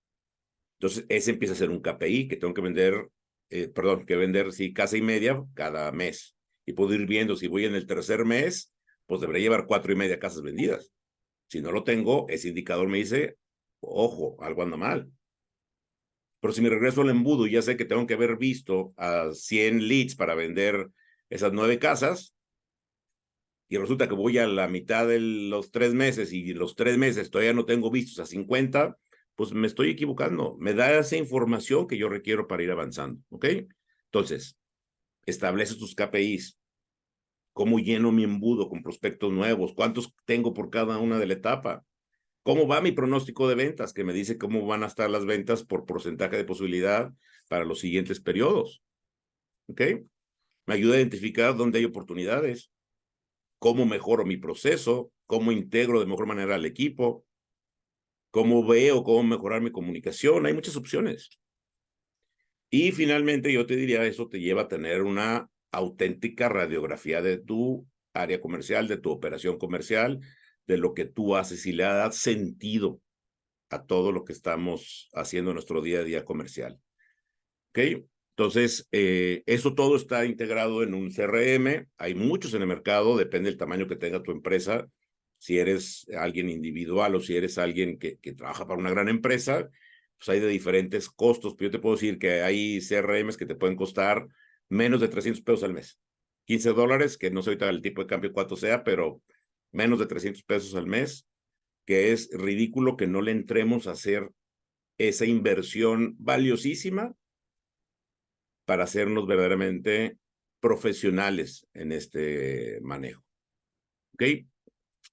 Entonces ese empieza a ser un KPI que tengo que vender, que vender, sí, casa y media cada mes. Y puedo ir viendo si voy en el tercer mes, pues debería llevar 4.5 casas vendidas. Si no lo tengo, ese indicador me dice, ojo, algo anda mal. Pero si me regreso al embudo y ya sé que tengo que haber visto a 100 leads para vender esas 9 casas, y resulta que voy a la mitad de los 3 meses y los 3 meses todavía no tengo vistos a 50, pues me estoy equivocando. Me da esa información que yo requiero para ir avanzando, ¿ok? Entonces, establece tus KPIs. ¿Cómo lleno mi embudo con prospectos nuevos? ¿Cuántos tengo por cada una de la etapa? ¿Cómo va mi pronóstico de ventas? Que me dice cómo van a estar las ventas por porcentaje de posibilidad para los siguientes periodos. ¿Ok? Me ayuda a identificar dónde hay oportunidades, cómo mejoro mi proceso, cómo integro de mejor manera al equipo, cómo veo cómo mejorar mi comunicación. Hay muchas opciones. Y finalmente yo te diría, eso te lleva a tener una auténtica radiografía de tu área comercial, de tu operación comercial, de lo que tú haces y le da sentido a todo lo que estamos haciendo en nuestro día a día comercial. ¿Ok? Entonces, eso todo está integrado en un CRM. Hay muchos en el mercado, depende del tamaño que tenga tu empresa. Si eres alguien individual o si eres alguien que trabaja para una gran empresa, pues hay de diferentes costos. Pero yo te puedo decir que hay CRMs que te pueden costar menos de $300 al mes. $15, que no sé ahorita el tipo de cambio cuánto sea, pero menos de $300 al mes, que es ridículo que no le entremos a hacer esa inversión valiosísima para hacernos verdaderamente profesionales en este manejo. ¿Ok?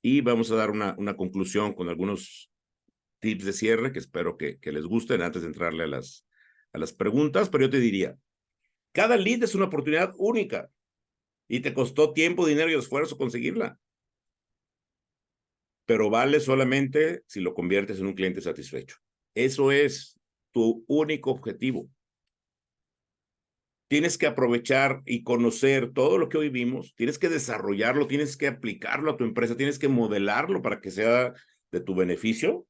Y vamos a dar una conclusión con algunos tips de cierre que espero que les gusten antes de entrarle a las preguntas, pero yo te diría, cada lead es una oportunidad única y te costó tiempo, dinero y esfuerzo conseguirla, pero vale solamente si lo conviertes en un cliente satisfecho. Eso es tu único objetivo. Tienes que aprovechar y conocer todo lo que hoy vimos, tienes que desarrollarlo, tienes que aplicarlo a tu empresa, tienes que modelarlo para que sea de tu beneficio,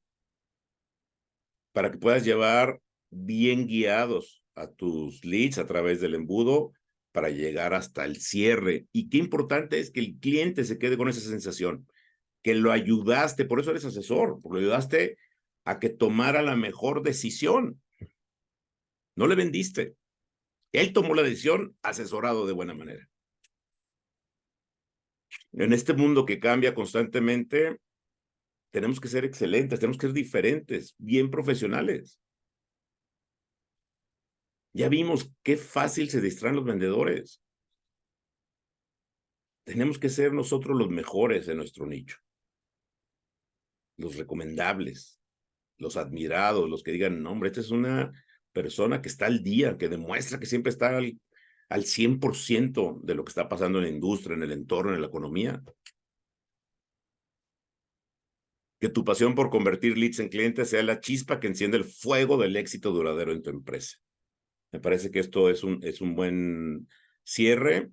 para que puedas llevar bien guiados a tus leads a través del embudo para llegar hasta el cierre. Y qué importante es que el cliente se quede con esa sensación, que lo ayudaste, por eso eres asesor, porque lo ayudaste a que tomara la mejor decisión. No le vendiste. Él tomó la decisión asesorado de buena manera. En este mundo que cambia constantemente, tenemos que ser excelentes, tenemos que ser diferentes, bien profesionales. Ya vimos qué fácil se distraen los vendedores. Tenemos que ser nosotros los mejores en nuestro nicho, los recomendables, los admirados, los que digan, no, hombre, esta es una persona que está al día, que demuestra que siempre está al 100% de lo que está pasando en la industria, en el entorno, en la economía. Que tu pasión por convertir leads en clientes sea la chispa que enciende el fuego del éxito duradero en tu empresa. Me parece que esto es un buen cierre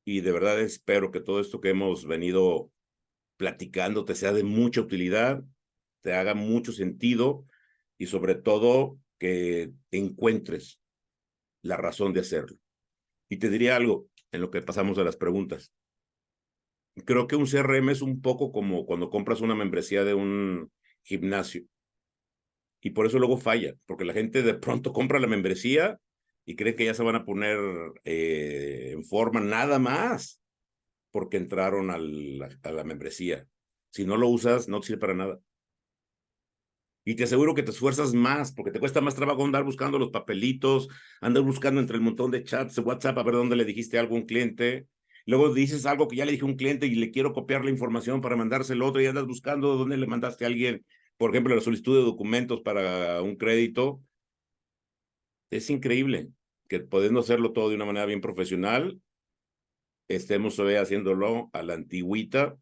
y de verdad espero que todo esto que hemos venido platicando te sea de mucha utilidad, te haga mucho sentido y sobre todo que encuentres la razón de hacerlo. Y te diría algo en lo que pasamos a las preguntas. Creo que un CRM es un poco como cuando compras una membresía de un gimnasio y por eso luego falla, porque la gente de pronto compra la membresía y cree que ya se van a poner en forma nada más porque entraron a la membresía. Si no lo usas, no te sirve para nada. Y te aseguro que te esfuerzas más, porque te cuesta más trabajo andar buscando los papelitos, andar buscando entre el montón de chats de WhatsApp a ver dónde le dijiste algo a un cliente. Luego dices algo que ya le dije a un cliente y le quiero copiar la información para mandárselo otro y andas buscando dónde le mandaste a alguien, por ejemplo, la solicitud de documentos para un crédito. Es increíble que pudiendo hacerlo todo de una manera bien profesional, estemos hoy haciéndolo a la antigüita,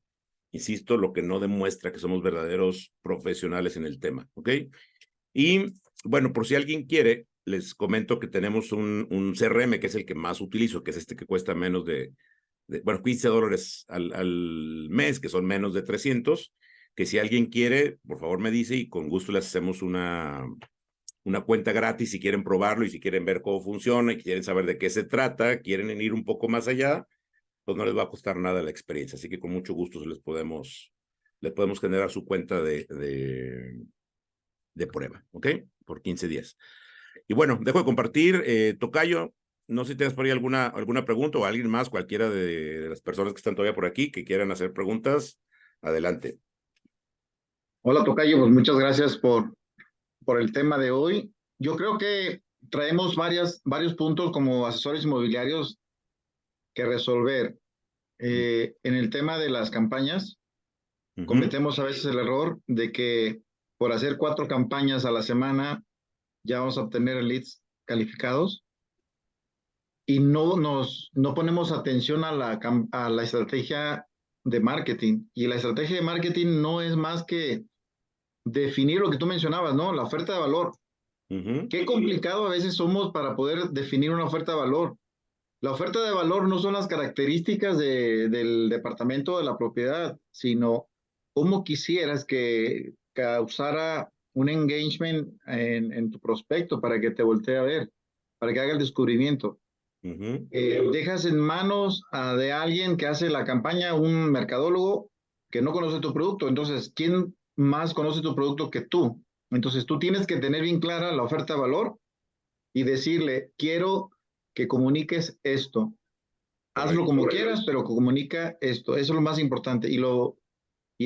insisto, lo que no demuestra que somos verdaderos profesionales en el tema, ¿ok? Y bueno, por si alguien quiere, les comento que tenemos un CRM que es el que más utilizo, que es este que cuesta menos bueno, $15 al mes, que son menos de 300, que si alguien quiere, por favor me dice y con gusto les hacemos una cuenta gratis si quieren probarlo y si quieren ver cómo funciona y quieren saber de qué se trata, quieren ir un poco más allá, pues no les va a costar nada la experiencia. Así que con mucho gusto les podemos generar su cuenta de prueba, ¿ok? Por 15 días. Y bueno, dejo de compartir. Tocayo, no sé si tienes por ahí alguna pregunta o alguien más, cualquiera de las personas que están todavía por aquí, que quieran hacer preguntas, adelante. Hola, Tocayo, pues muchas gracias por el tema de hoy. Yo creo que traemos varios puntos como asesores inmobiliarios que resolver. En el tema de las campañas, cometemos a veces el error de que por hacer 4 campañas a la semana ya vamos a obtener leads calificados y no ponemos atención a la estrategia de marketing. Y la estrategia de marketing no es más que definir lo que tú mencionabas, ¿no? La oferta de valor. Qué complicado a veces somos para poder definir una oferta de valor. La oferta de valor no son las características del departamento de la propiedad, sino cómo quisieras que causara un engagement en tu prospecto para que te voltee a ver, para que haga el descubrimiento. Dejas en manos de alguien que hace la campaña, un mercadólogo que no conoce tu producto. Entonces, ¿quién más conoce tu producto que tú? Entonces, tú tienes que tener bien clara la oferta de valor y decirle, quiero que comuniques esto. hazlo como quieras, pero comunica esto. Eso es lo más importante y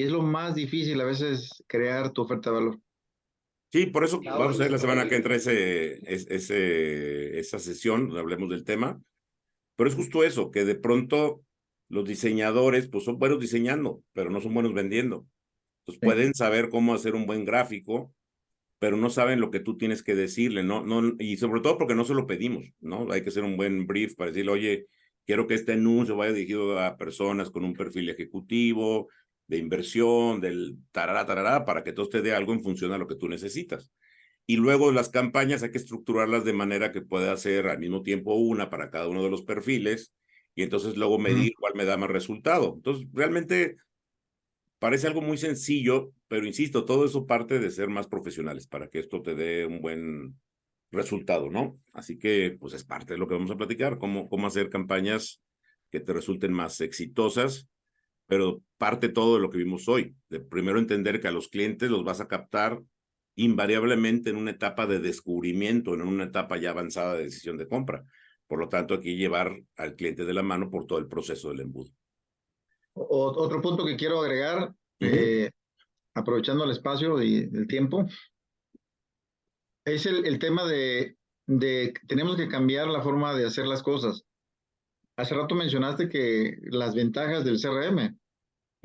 es lo más difícil a veces crear tu oferta de valor. Sí, por eso vamos a ver la semana que entra esa sesión, donde hablemos del tema. Pero es justo eso, que de pronto los diseñadores, pues son buenos diseñando, pero no son buenos vendiendo. Entonces Sí. pueden saber cómo hacer un buen gráfico, pero no saben lo que tú tienes que decirle, ¿no? Y sobre todo porque no se lo pedimos, ¿no? Hay que hacer un buen brief para decirle, oye, quiero que este anuncio vaya dirigido a personas con un perfil ejecutivo, de inversión, del tarará, tarará, para que todo te dé algo en función a lo que tú necesitas. Y luego las campañas hay que estructurarlas de manera que pueda hacer al mismo tiempo una para cada uno de los perfiles y entonces luego medir cuál me da más resultado. Entonces, realmente parece algo muy sencillo, pero insisto, todo eso parte de ser más profesionales para que esto te dé un buen resultado, ¿no? Así que, pues es parte de lo que vamos a platicar, cómo hacer campañas que te resulten más exitosas, pero parte todo de lo que vimos hoy, de primero entender que a los clientes los vas a captar invariablemente en una etapa de descubrimiento, en una etapa ya avanzada de decisión de compra. Por lo tanto, aquí llevar al cliente de la mano por todo el proceso del embudo. Otro punto que quiero agregar, Uh-huh. aprovechando el espacio y el tiempo, es el tema de tenemos que cambiar la forma de hacer las cosas. Hace rato mencionaste que las ventajas del CRM.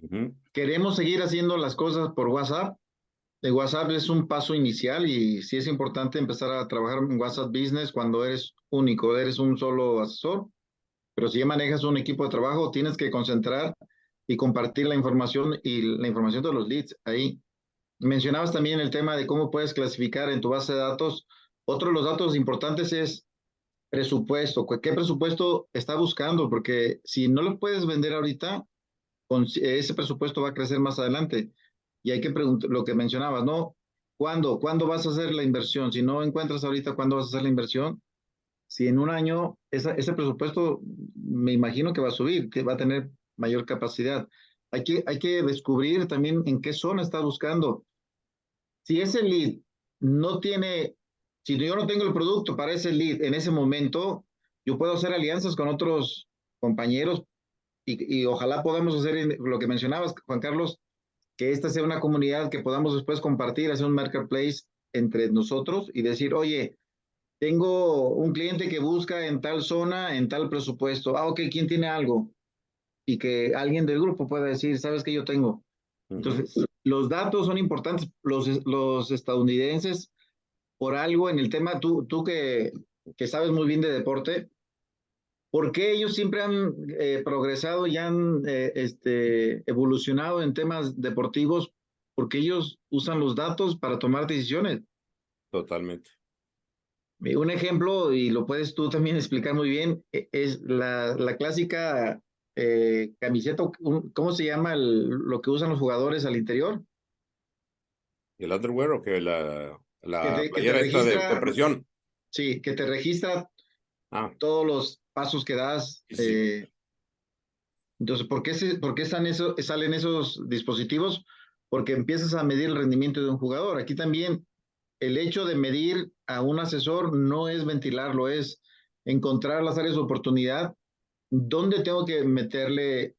Uh-huh. Queremos seguir haciendo las cosas por WhatsApp. El WhatsApp es un paso inicial y sí es importante empezar a trabajar en WhatsApp Business cuando eres único, eres un solo asesor, pero si ya manejas un equipo de trabajo, tienes que concentrar y compartir la información y la información de los leads ahí. Mencionabas también el tema de cómo puedes clasificar en tu base de datos. Otro de los datos importantes es presupuesto. ¿Qué presupuesto está buscando? Porque si no lo puedes vender ahorita, ese presupuesto va a crecer más adelante. Y hay que preguntar lo que mencionabas, ¿no? ¿Cuándo vas a hacer la inversión? Si no encuentras ahorita cuándo vas a hacer la inversión, si en un año ese presupuesto me imagino que va a subir, que va a tener mayor capacidad. Hay que descubrir también en qué zona está buscando. Si ese lead no tiene, si yo no tengo el producto para ese lead en ese momento, yo puedo hacer alianzas con otros compañeros y ojalá podamos hacer lo que mencionabas, Juan Carlos, que esta sea una comunidad que podamos después compartir, hacer un marketplace entre nosotros y decir, oye, tengo un cliente que busca en tal zona, en tal presupuesto. Ah, ok, ¿quién tiene algo? Y que alguien del grupo pueda decir, ¿sabes qué yo tengo? Uh-huh. Entonces, los datos son importantes. Los estadounidenses, por algo en el tema, tú que sabes muy bien de deporte, ¿por qué ellos siempre han progresado y han evolucionado en temas deportivos? Porque ellos usan los datos para tomar decisiones. Totalmente. Un ejemplo, y lo puedes tú también explicar muy bien, es la clásica camiseta, ¿cómo se llama lo que usan los jugadores al interior? ¿Y el underwear o que la Que te playera esta de registra, presión? sí, que te registra Ah, todos los pasos que das. sí, sí. Entonces, ¿por qué salen esos dispositivos? Porque empiezas a medir el rendimiento de un jugador. Aquí también el hecho de medir a un asesor no es ventilarlo, es encontrar las áreas de oportunidad. ¿Dónde tengo que meterle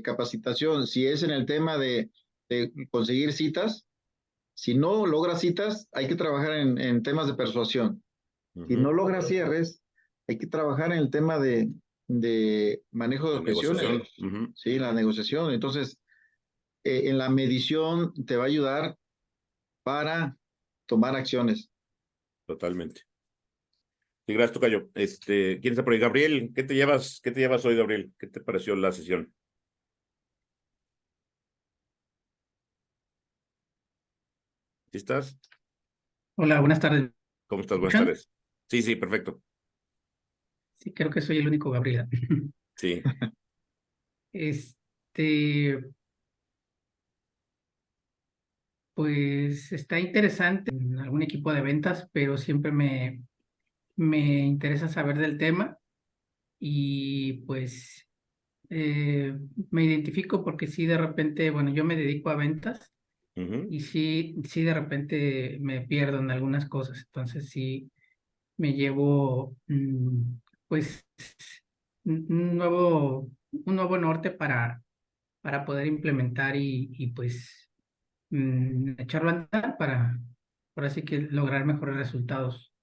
capacitación? Si es en el tema de conseguir citas, si no logra citas, hay que trabajar en temas de persuasión. Si Uh-huh. no logra cierres, hay que trabajar en el tema de manejo de De objeciones, negociación. Uh-huh. sí, la negociación. Entonces, en la medición te va a ayudar para tomar acciones. Totalmente. Sí, gracias, Tocayo. ¿Quién está por ahí? Gabriel, qué te llevas hoy, Gabriel? ¿Qué te pareció la sesión? ¿Sí estás? Hola, buenas tardes. ¿Me ¿Cómo estás? Buenas escuchan? tardes. Sí, sí, perfecto. Sí, creo que soy el único Gabriela. Sí. Este, pues está interesante en algún equipo de ventas, pero siempre me interesa saber del tema y pues me identifico porque sí de repente, bueno, yo me dedico a ventas Uh-huh. y sí de repente me pierdo en algunas cosas, entonces sí me llevo pues un nuevo norte para poder implementar y pues echarlo a andar para así que lograr mejores resultados.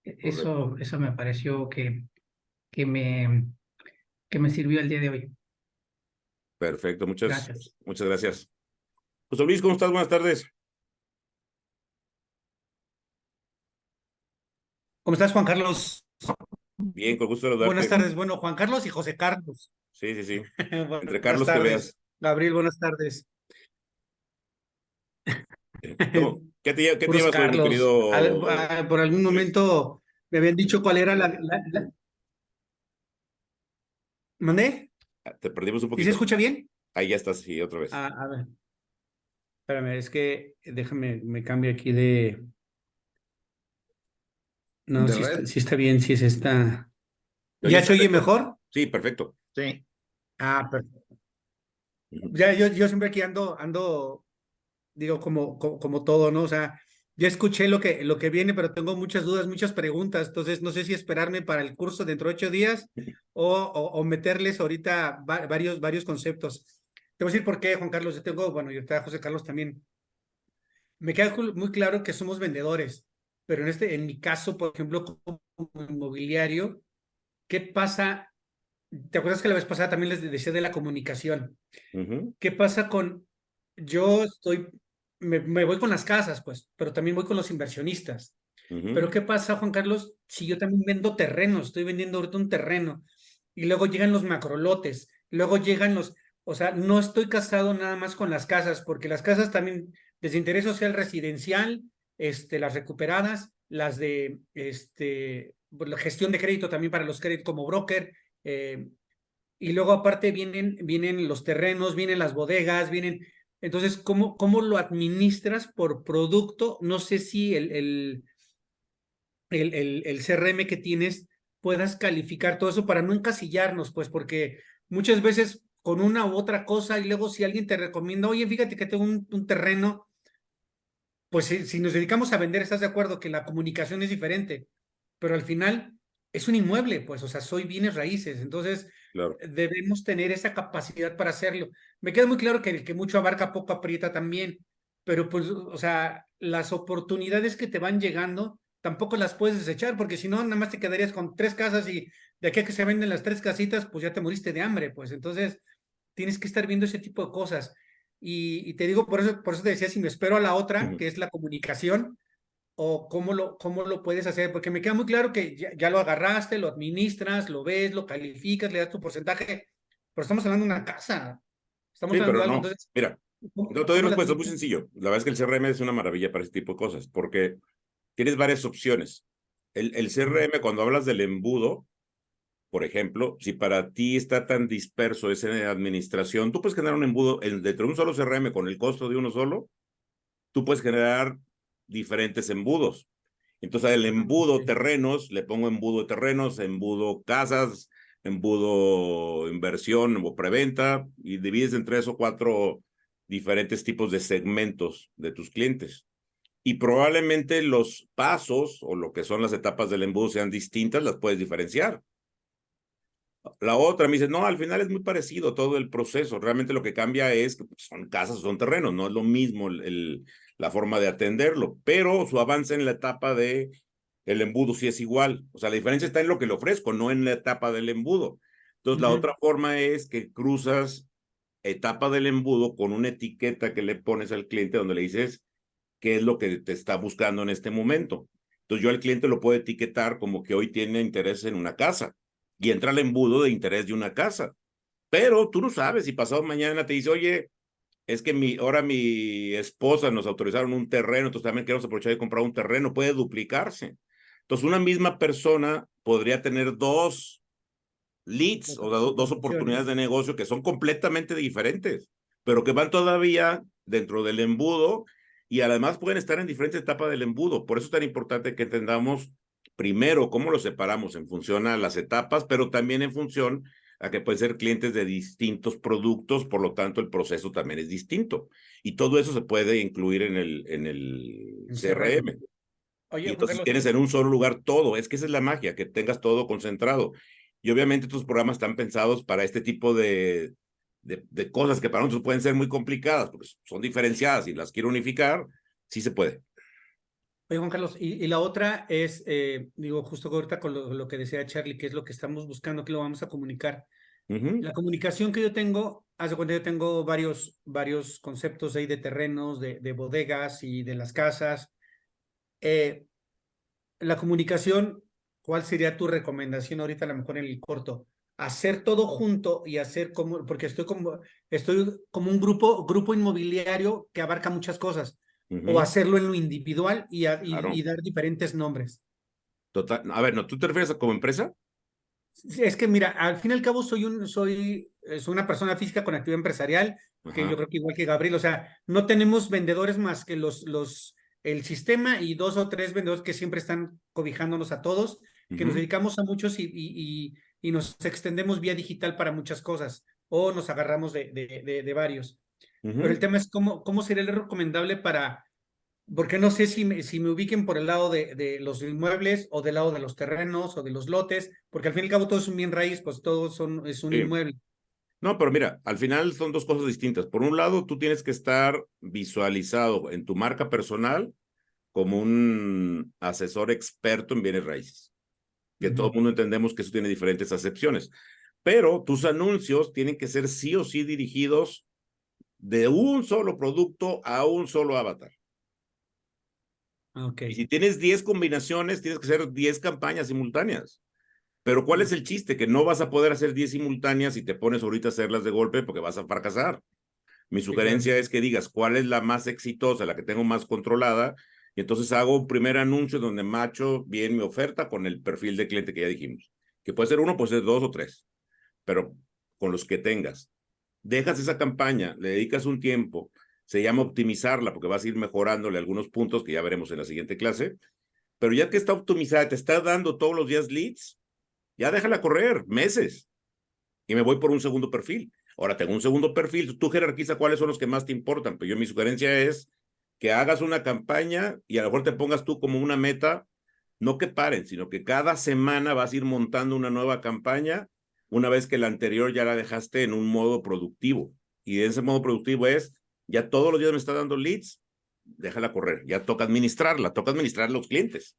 Correcto. Eso me pareció que me, que me sirvió el día de hoy. Perfecto, Gracias. muchas gracias. José Luis, ¿cómo estás? Buenas tardes. ¿Cómo estás, Juan Carlos? Bien, con gusto de Buenas saludarte. tardes. Bueno, Juan Carlos y José Carlos. Sí, sí, sí. Entre Buenas Carlos que tardes. veas. Gabriel, buenas tardes. ¿Qué te Puros llevas hoy, mi Carlos. querido Por algún José Luis? momento me habían dicho cuál era ¿Mandé? Te perdimos un ¿Sí se poquito. escucha bien? Ahí ya estás, sí, otra vez. A ver, espérame, es que me cambio aquí de... No, ¿De red? sí está bien, sí es esta... ¿Te oyes ¿Ya se oye perfecto? mejor? Sí, perfecto. Sí. Perfecto. Ujú. Ya, yo siempre aquí ando digo, como todo, ¿no? O sea, ya escuché lo que viene, pero tengo muchas dudas, muchas preguntas, entonces no sé si esperarme para el curso dentro de 8 días o meterles ahorita varios conceptos. Te voy a decir por qué, Juan Carlos, yo tengo, bueno, y ahorita José Carlos también. Me queda muy claro que somos vendedores, pero en mi caso, por ejemplo, como inmobiliario, ¿qué pasa? ¿Te acuerdas que la vez pasada también les decía de la comunicación? Ujú, ¿Qué pasa con, yo estoy, me voy con las casas, pues, pero también voy con los inversionistas. ujú. Pero ¿qué pasa, Juan Carlos, si yo también vendo terrenos? Estoy vendiendo ahorita un terreno y luego llegan los macrolotes, luego llegan o sea, no estoy casado nada más con las casas, porque las casas también, desde interés social residencial, las recuperadas, las de, pues, la gestión de crédito también para los créditos como broker, y luego aparte vienen los terrenos, vienen las bodegas, vienen... Entonces, ¿cómo lo administras por producto? No sé si el CRM que tienes puedas calificar todo eso para no encasillarnos, pues, porque muchas veces con una u otra cosa y luego si alguien te recomienda, oye, fíjate que tengo un terreno, pues si nos dedicamos a vender, ¿estás de acuerdo que la comunicación es diferente? Pero al final es un inmueble, pues, o sea, soy bienes raíces, entonces Claro. debemos tener esa capacidad para hacerlo. Me queda muy claro que el que mucho abarca poco aprieta también, pero pues, o sea, las oportunidades que te van llegando tampoco las puedes desechar, porque si no, nada más te quedarías con 3 casas y de aquí a que se venden las 3 casitas, pues ya te moriste de hambre, pues entonces tienes que estar viendo ese tipo de cosas. Y te digo, por eso te decía, si me espero a la otra, Ujú. que es la comunicación, o cómo lo puedes hacer, porque me queda muy claro que ya lo agarraste, lo administras, lo ves, lo calificas, le das tu porcentaje, pero estamos hablando de una casa, estamos Sí, hablando pero de algo, no. entonces, Mira, no te doy ¿cómo la respuesta, es muy administras? sencillo. La verdad es que el CRM es una maravilla para ese tipo de cosas, porque tienes varias opciones. El CRM, cuando hablas del embudo, por ejemplo, si para ti está tan disperso esa administración, tú puedes generar un embudo dentro de un solo CRM con el costo de uno solo, tú puedes generar diferentes embudos. Entonces, el embudo Sí. terrenos, le pongo embudo terrenos, embudo casas, embudo inversión o preventa, y divides en 3 o 4 diferentes tipos de segmentos de tus clientes. Y probablemente los pasos o lo que son las etapas del embudo sean distintas, las puedes diferenciar. La otra me dice, no, al final es muy parecido todo el proceso. Realmente lo que cambia es que son casas o son terrenos, no es lo mismo la forma de atenderlo, pero su avance en la etapa de el embudo sí es igual. O sea, la diferencia está en lo que le ofrezco, no en la etapa del embudo. Entonces, la otra forma es que cruzas etapa del embudo con una etiqueta que le pones al cliente donde le dices qué es lo que te está buscando en este momento. Entonces, yo al cliente lo puedo etiquetar como que hoy tiene interés en una casa y entra al embudo de interés de una casa. Pero tú no sabes si pasado mañana te dice, oye, es que ahora mi esposa nos autorizaron un terreno, entonces también queremos aprovechar de comprar un terreno, puede duplicarse. Entonces, una misma persona podría tener 2 leads o dos oportunidades Opciones. de negocio que son completamente diferentes, pero que van todavía dentro del embudo y además pueden estar en diferentes etapas del embudo. Por eso es tan importante que entendamos primero cómo lo separamos en función a las etapas, pero también en función a que pueden ser clientes de distintos productos, por lo tanto el proceso también es distinto. Y todo eso se puede incluir en el En CRM. CRM. Y Oye, Juan entonces Carlos, tienes en un solo lugar todo. Es que esa es la magia, que tengas todo concentrado. Y obviamente estos programas están pensados para este tipo de cosas que para nosotros pueden ser muy complicadas, porque son diferenciadas y las quiero unificar, sí se puede. Oye, Juan Carlos, y la otra es, digo, justo ahorita con lo que decía Charlie, que es lo que estamos buscando, que lo vamos a comunicar. La comunicación que yo tengo, haz de cuenta, yo tengo varios conceptos ahí de terrenos, de bodegas y de las casas. La comunicación, ¿cuál sería tu recomendación ahorita, a lo mejor en el corto? Hacer todo junto y hacer como, porque estoy como un grupo inmobiliario que abarca muchas cosas, o hacerlo en lo individual Claro. y dar diferentes nombres. Total. A ver, ¿no? ¿Tú te refieres a como empresa? Es que mira, al fin y al cabo soy una persona física con actividad empresarial, que yo Ajá. creo que igual que Gabriel, o sea, no tenemos vendedores más que el sistema y 2 o 3 vendedores que siempre están cobijándonos a todos, que nos dedicamos a muchos y nos extendemos vía digital para muchas cosas, o nos agarramos de varios. Pero el tema es cómo sería el recomendable porque no sé si me ubiquen por el lado de los inmuebles o del lado de los terrenos o de los lotes, porque al fin y al cabo todo es un bien raíz, pues todo es un Sí. inmueble. No, pero mira, al final son dos cosas distintas. Por un lado, tú tienes que estar visualizado en tu marca personal como un asesor experto en bienes raíces, que todo el mundo entendemos que eso tiene diferentes acepciones, pero tus anuncios tienen que ser sí o sí dirigidos de un solo producto a un solo avatar. Ok. Y si tienes 10 combinaciones, tienes que hacer 10 campañas simultáneas. Pero ¿cuál es el chiste? Que no vas a poder hacer 10 simultáneas si te pones ahorita a hacerlas de golpe porque vas a fracasar. Mi Sí, claro. sugerencia es que digas cuál es la más exitosa, la que tengo más controlada, y entonces hago un primer anuncio donde macho bien mi oferta con el perfil de cliente que ya dijimos, que puede ser uno, puede ser dos o tres, pero con los que tengas. Dejas esa campaña, le dedicas un tiempo, se llama optimizarla porque vas a ir mejorándole algunos puntos que ya veremos en la siguiente clase, pero ya que está optimizada, te está dando todos los días leads, ya déjala correr meses y me voy por un segundo perfil. Ahora tengo un segundo perfil, tú jerarquiza cuáles son los que más te importan, pero mi sugerencia es que hagas una campaña y a lo mejor te pongas tú como una meta, no que paren, sino que cada semana vas a ir montando una nueva campaña una vez que la anterior ya la dejaste en un modo productivo. Y ese modo productivo es, ya todos los días me está dando leads, déjala correr, ya toca administrar los clientes,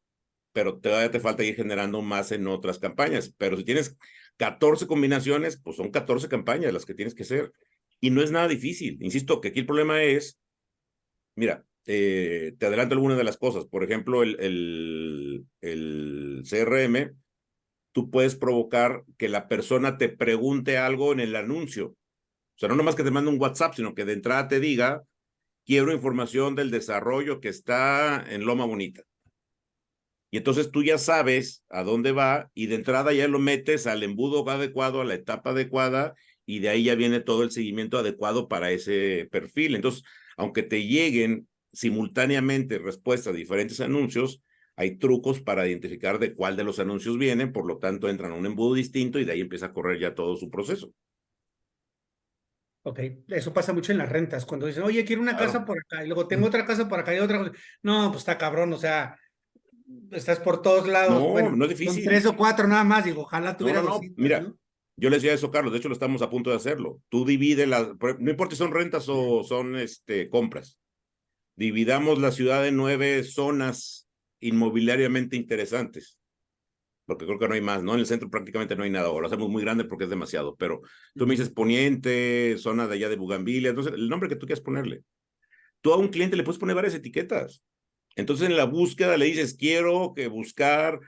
pero todavía te falta ir generando más en otras campañas. Pero si tienes 14 combinaciones, pues son 14 campañas las que tienes que hacer. Y no es nada difícil. Insisto que aquí el problema es, mira, te adelanto algunas de las cosas. Por ejemplo, el CRM, tú puedes provocar que la persona te pregunte algo en el anuncio. O sea, no nomás que te mande un WhatsApp, sino que de entrada te diga, quiero información del desarrollo que está en Loma Bonita. Y entonces tú ya sabes a dónde va y de entrada ya lo metes al embudo adecuado, a la etapa adecuada y de ahí ya viene todo el seguimiento adecuado para ese perfil. Entonces, aunque te lleguen simultáneamente respuestas a diferentes anuncios, hay trucos para identificar de cuál de los anuncios vienen, por lo tanto entran a un embudo distinto y de ahí empieza a correr ya todo su proceso. Ok, eso pasa mucho en las rentas, cuando dicen, oye, quiero una Claro. casa por acá, y luego tengo otra casa por acá y otra cosa. No, pues está cabrón, o sea, estás por todos lados. No, Bueno, no es son difícil. 3 o 4 nada más, digo, ojalá No, tuviera no, no. 200, Mira, ¿no? yo les decía eso, Carlos. De hecho, lo estamos a punto de hacerlo. Tú divide no importa si son rentas o son compras. Dividamos la ciudad en 9 zonas inmobiliariamente interesantes, porque creo que no hay más, ¿no? En el centro prácticamente no hay nada, o lo hacemos muy grande porque es demasiado, pero tú me dices Poniente, zona de allá de Bugambilia, entonces el nombre que tú quieras ponerle. Tú a un cliente le puedes poner varias etiquetas. Entonces en la búsqueda le dices, quiero que buscar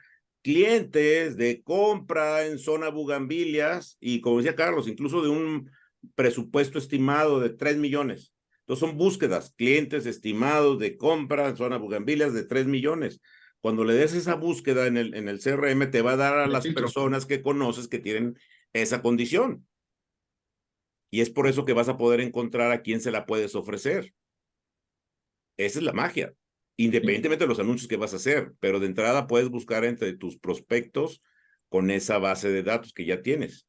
clientes de compra en zona Bugambilias y como decía Carlos, incluso de un presupuesto estimado de 3 millones. Entonces son búsquedas, clientes estimados de compra en zona Bugambilias de 3 millones. Cuando le des esa búsqueda en el CRM, te va a dar a De las filtro. personas que conoces que tienen esa condición. Y es por eso que vas a poder encontrar a quién se la puedes ofrecer. Esa es la magia, independientemente de los anuncios que vas a hacer, pero de entrada puedes buscar entre tus prospectos con esa base de datos que ya tienes.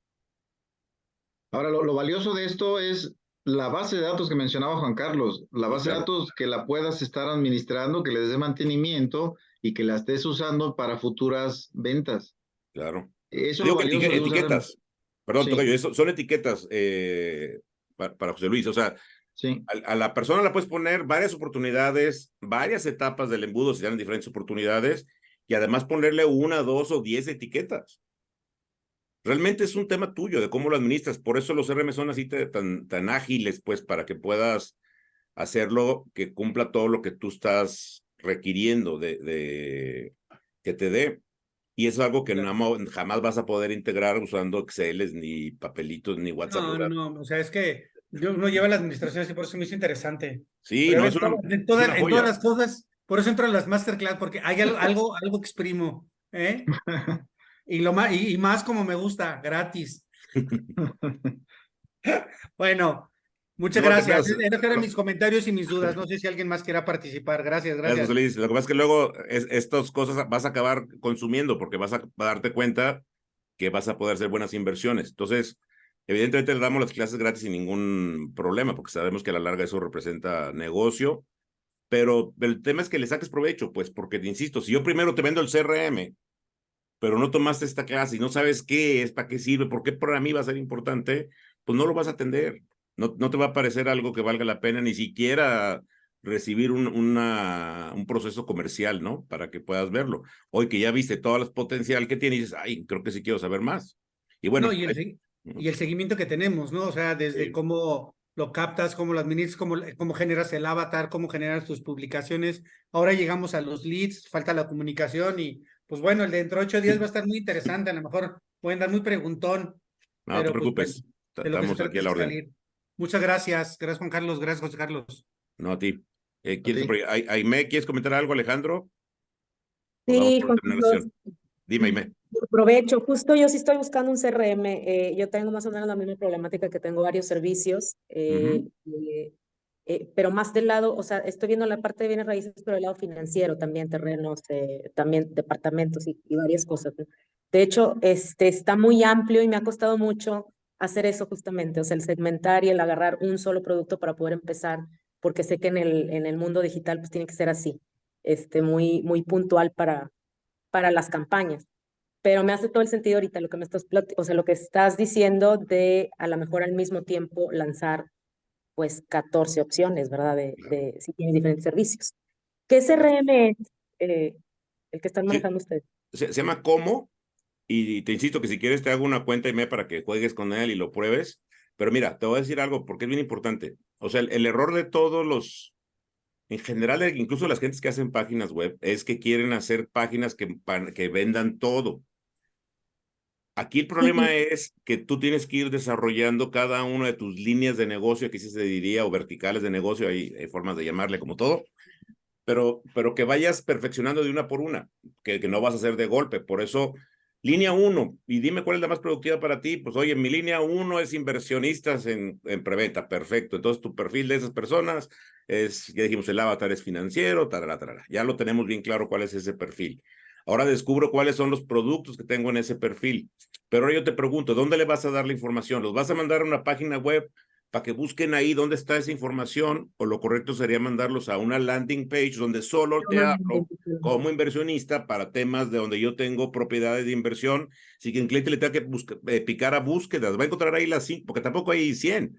Ahora, lo valioso de esto es la base de datos que mencionaba Juan Carlos, la Sí, base de claro, datos que la puedas estar administrando, que le des mantenimiento y que la estés usando para futuras ventas. claro. Eso es Digo lo que valioso de un CRM. etiquetas, perdón, Sí, tocayo, son etiquetas para José Luis. O sea, sí. a la persona la puedes poner varias oportunidades, varias etapas del embudo, si dan diferentes oportunidades, y además ponerle 1, 2 o 10 etiquetas. Realmente es un tema tuyo, de cómo lo administras. Por eso los CRM son así tan ágiles, pues, para que puedas hacerlo que cumpla todo lo que tú estás requiriendo que te dé. Y es algo que jamás vas a poder integrar usando Exceles, ni papelitos, ni WhatsApp. No, no, o sea, es que uno lleva la administración así, por eso me hizo interesante. Sí, Pero no, en es una en todas joya. las cosas, por eso entro a las masterclass, porque hay algo que exprimo, ¿eh? Y más como me gusta, gratis. Bueno, muchas No te gracias. creas. Esos eran mis comentarios y mis dudas. No sé si alguien más quiera participar. Gracias, Gracias, José gracias. Luis. Lo que pasa es que luego estas cosas vas a acabar consumiendo porque vas a darte cuenta que vas a poder hacer buenas inversiones. Entonces, evidentemente le damos las clases gratis sin ningún problema porque sabemos que a la larga eso representa negocio, pero el tema es que le saques provecho, pues porque te insisto, si yo primero te vendo el CRM, pero no tomaste esta clase y no sabes qué es, para qué sirve, por qué para mí va a ser importante, pues no lo vas a atender. No te va a parecer algo que valga la pena ni siquiera recibir un proceso comercial, ¿no? Para que puedas verlo. Hoy que ya viste todo el potencial que tiene y dices, ay, creo que sí quiero saber más. Y No, bueno, y el seguimiento que tenemos, ¿no? O sea, desde cómo lo captas, cómo lo administras, cómo generas el avatar, cómo generas tus publicaciones. Ahora llegamos a los leads, falta la comunicación y pues bueno, el de dentro de 8 días va a estar muy interesante. A lo mejor pueden dar muy preguntón, no te pero pues bueno, preocupes, de lo que se estamos trata aquí a es la de orden. salir. Muchas gracias. Gracias, Juan Carlos. Gracias, José Carlos. No a ti. A ti. Aime, ¿quieres comentar algo, Alejandro? ¿O damos Sí, por Juan terminar la Carlos, sesión? Dime, Aime. aprovecho. Justo yo sí estoy buscando un CRM. Yo tengo más o menos la misma problemática que tengo varios servicios, Ujú. pero más del lado, o sea, estoy viendo la parte de bienes raíces, pero del lado financiero también, terrenos, también departamentos y varias cosas, ¿no? De hecho, está muy amplio y me ha costado mucho hacer eso justamente, o sea, el segmentar y el agarrar un solo producto para poder empezar, porque sé que en el mundo digital pues tiene que ser así, muy puntual para las campañas. Pero me hace todo el sentido ahorita lo que me o sea, lo que estás diciendo de a lo mejor al mismo tiempo lanzar pues 14 opciones, ¿verdad? Si tienes diferentes servicios. ¿Qué CRM es el que están Sí, manejando ustedes? se llama Como. Y te insisto que si quieres te hago una cuenta IME para que juegues con él y lo pruebes. Pero mira, te voy a decir algo porque es bien importante. O sea, el error de todos en general, incluso las gentes que hacen páginas web, es que quieren hacer páginas que vendan todo. Aquí el problema Sí, es que tú tienes que ir desarrollando cada una de tus líneas de negocio, que sí se diría, o verticales de negocio, hay formas de llamarle como todo, pero que vayas perfeccionando de una por una, que no vas a hacer de golpe. Por eso, línea 1, y dime cuál es la más productiva para ti. Pues oye, mi línea 1 es inversionistas en preventa, perfecto. Entonces tu perfil de esas personas es, ya dijimos, el avatar es financiero, tarara, tarara. Ya lo tenemos bien claro cuál es ese perfil. Ahora descubro cuáles son los productos que tengo en ese perfil. Pero ahora yo te pregunto, ¿dónde le vas a dar la información? ¿Los vas a mandar a una página web para que busquen ahí dónde está esa información? O lo correcto sería mandarlos a una landing page donde solo te hablo como inversionista para temas de donde yo tengo propiedades de inversión, si que el cliente le tenga que picar a búsquedas, va a encontrar ahí las 5, porque tampoco hay 100.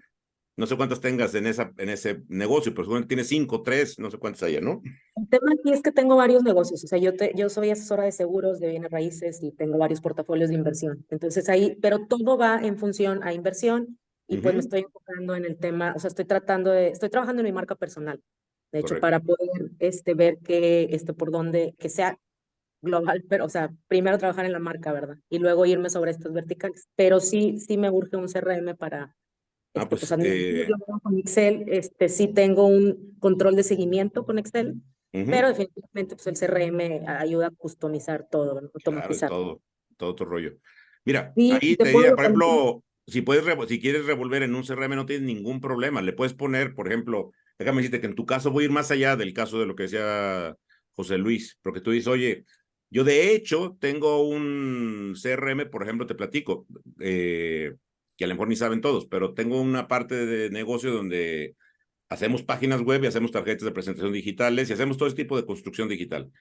No sé cuántas tengas en ese negocio, pero seguramente tienes 5, 3, no sé cuántas haya, ¿no? el tema aquí es que tengo varios negocios, o sea, yo soy asesora de seguros, de bienes raíces y tengo varios portafolios de inversión. Entonces ahí, pero todo va en función a inversión y pues me Ujú. estoy enfocando en el tema, o sea, estoy trabajando en mi marca personal, de hecho, Correcto. para poder ver por dónde, que sea global, pero, o sea, primero trabajar en la marca, ¿verdad? Y luego irme sobre estos verticales. Pero sí me urge un CRM para, pues, Pues, administrar. Yo con Excel, sí tengo un control de seguimiento con Excel, pero ujú. definitivamente, pues, el CRM ayuda a customizar todo, ¿no? Claro, es Automatizar. todo tu rollo. Mira, Sí, ahí te te puedo diría, por localizar. ejemplo, si quieres revolver en un CRM no tienes ningún problema. Le puedes poner, por ejemplo, déjame decirte que en tu caso voy a ir más allá del caso de lo que decía José Luis, porque tú dices, oye, yo de hecho tengo un CRM, por ejemplo, te platico, que a lo mejor ni saben todos, pero tengo una parte de negocio donde hacemos páginas web y hacemos tarjetas de presentación digitales y hacemos todo este tipo de construcción digital.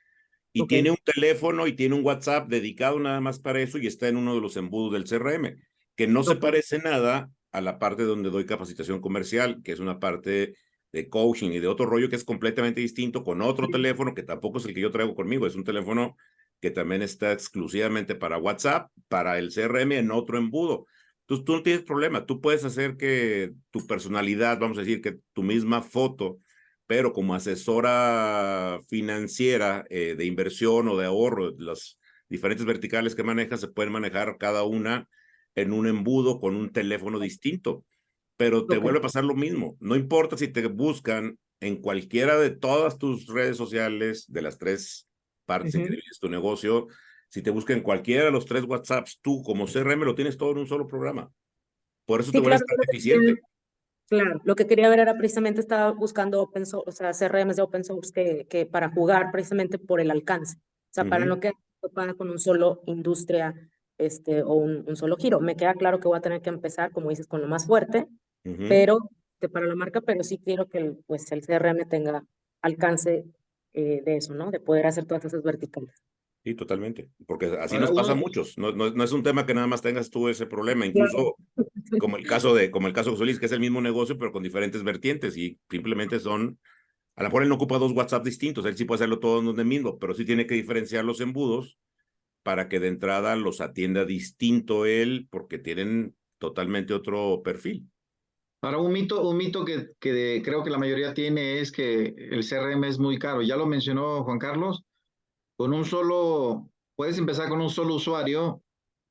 Y Ok. tiene un teléfono y tiene un WhatsApp dedicado nada más para eso y está en uno de los embudos del CRM, que no se Ok. parece nada a la parte donde doy capacitación comercial, que es una parte de coaching y de otro rollo que es completamente distinto con otro teléfono que tampoco es el que yo traigo conmigo, es un teléfono que también está exclusivamente para WhatsApp, para el CRM en otro embudo. Entonces tú no tienes problema, tú puedes hacer que tu personalidad, vamos a decir, que tu misma foto, pero como asesora financiera de inversión o de ahorro, las diferentes verticales que manejas se pueden manejar cada una en un embudo con un teléfono distinto, pero te Ok. vuelve a pasar lo mismo. No importa si te buscan en cualquiera de todas tus redes sociales, de las 3 partes en que divides tu negocio, si te buscan en cualquiera de los 3 WhatsApps, tú como CRM lo tienes todo en un solo programa. Por eso te Sí, vuelves claro, tan eficiente. claro. Lo que quería ver era precisamente, estaba buscando open source, o sea, CRMs de open source que para jugar precisamente por el alcance. O sea, para no quedar topada con un solo industria o un solo giro. Me queda claro que voy a tener que empezar, como dices, con lo más fuerte, pero para la marca, pero sí quiero que pues, el CRM tenga alcance de eso, ¿no? De poder hacer todas esas verticales. Sí, totalmente, porque así Ahora, nos pasa a muchos. No es un tema que nada más tengas tú ese problema, Claro. incluso como el caso de José Luis, que es el mismo negocio, pero con diferentes vertientes y simplemente son, a lo mejor él no ocupa 2 WhatsApp distintos, él sí puede hacerlo todo en donde mismo, pero sí tiene que diferenciar los embudos para que de entrada los atienda distinto él, porque tienen totalmente otro perfil. ahora un mito que creo que la mayoría tiene es que el CRM es muy caro. Ya lo mencionó Juan Carlos, puedes empezar con un solo usuario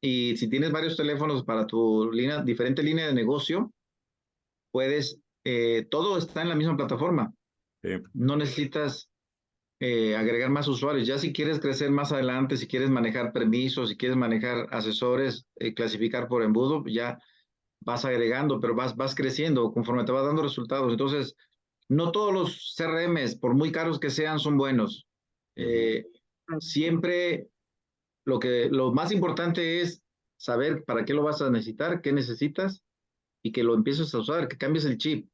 y si tienes varios teléfonos para tu diferente línea de negocio, todo está en la misma plataforma. Sí. No necesitas agregar más usuarios. Ya si quieres crecer más adelante, si quieres manejar permisos, si quieres manejar asesores, clasificar por embudo, ya vas agregando, pero vas creciendo conforme te vas dando resultados. Entonces, no todos los CRMs, por muy caros que sean, son buenos. Siempre lo más importante es saber para qué lo vas a necesitar, qué necesitas y que lo empieces a usar, que cambies el chip.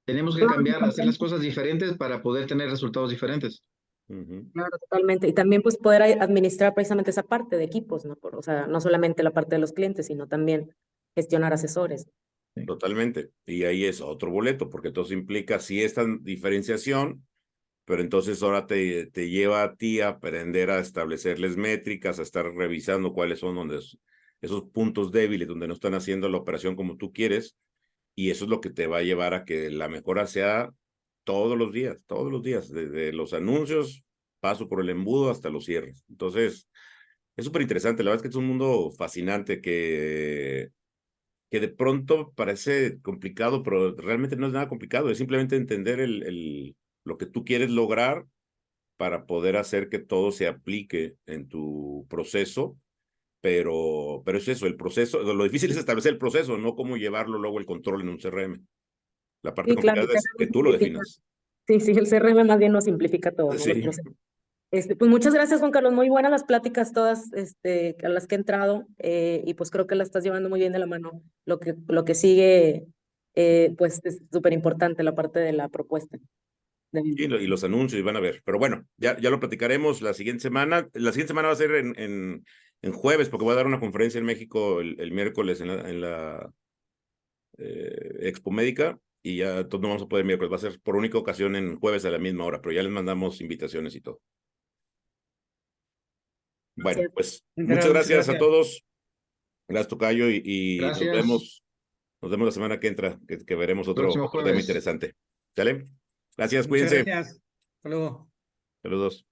Tenemos que cambiar, hacer las cosas diferentes para poder tener resultados diferentes. Claro, totalmente. Y también pues poder administrar precisamente esa parte de equipos, ¿no? O sea, no solamente la parte de los clientes, sino también gestionar asesores. Totalmente. Y ahí es otro boleto, porque todo implica sí esta diferenciación, pero entonces ahora te lleva a ti a aprender a establecerles métricas, a estar revisando cuáles son esos puntos débiles donde no están haciendo la operación como tú quieres, y eso es lo que te va a llevar a que la mejora sea todos los días, desde los anuncios, paso por el embudo hasta los cierres. Entonces, es súper interesante, la verdad es que es un mundo fascinante que de pronto parece complicado, pero realmente no es nada complicado, es simplemente entender lo que tú quieres lograr para poder hacer que todo se aplique en tu proceso, pero es eso, el proceso, lo difícil es establecer el proceso, no cómo llevarlo luego el control en un CRM. La parte Sí, claro, complicada es que tú lo definas. sí, sí, el CRM más bien nos simplifica todo, ¿no? Los Sí, procesos. Pues muchas gracias, Juan Carlos. Muy buenas las pláticas todas a las que he entrado y pues creo que la estás llevando muy bien de la mano. Lo que sigue, pues es súper importante la parte de la propuesta de venta. y los anuncios, y van a ver. Pero bueno, ya lo platicaremos la siguiente semana. La siguiente semana va a ser en jueves, porque voy a dar una conferencia en México el miércoles en la Expo Médica, y ya todos no vamos a poder miércoles, va a ser por única ocasión en jueves a la misma hora, pero ya les mandamos invitaciones y todo. Bueno, Gracias. pues muchas Enterado, muchas gracias a gracias. todos. Gracias, Tocayo, y Gracias. nos vemos la semana que entra, que veremos otro Próximo tema jueves. interesante. ¿Sale? Gracias, Muchas cuídense. gracias. Hasta luego. Saludos.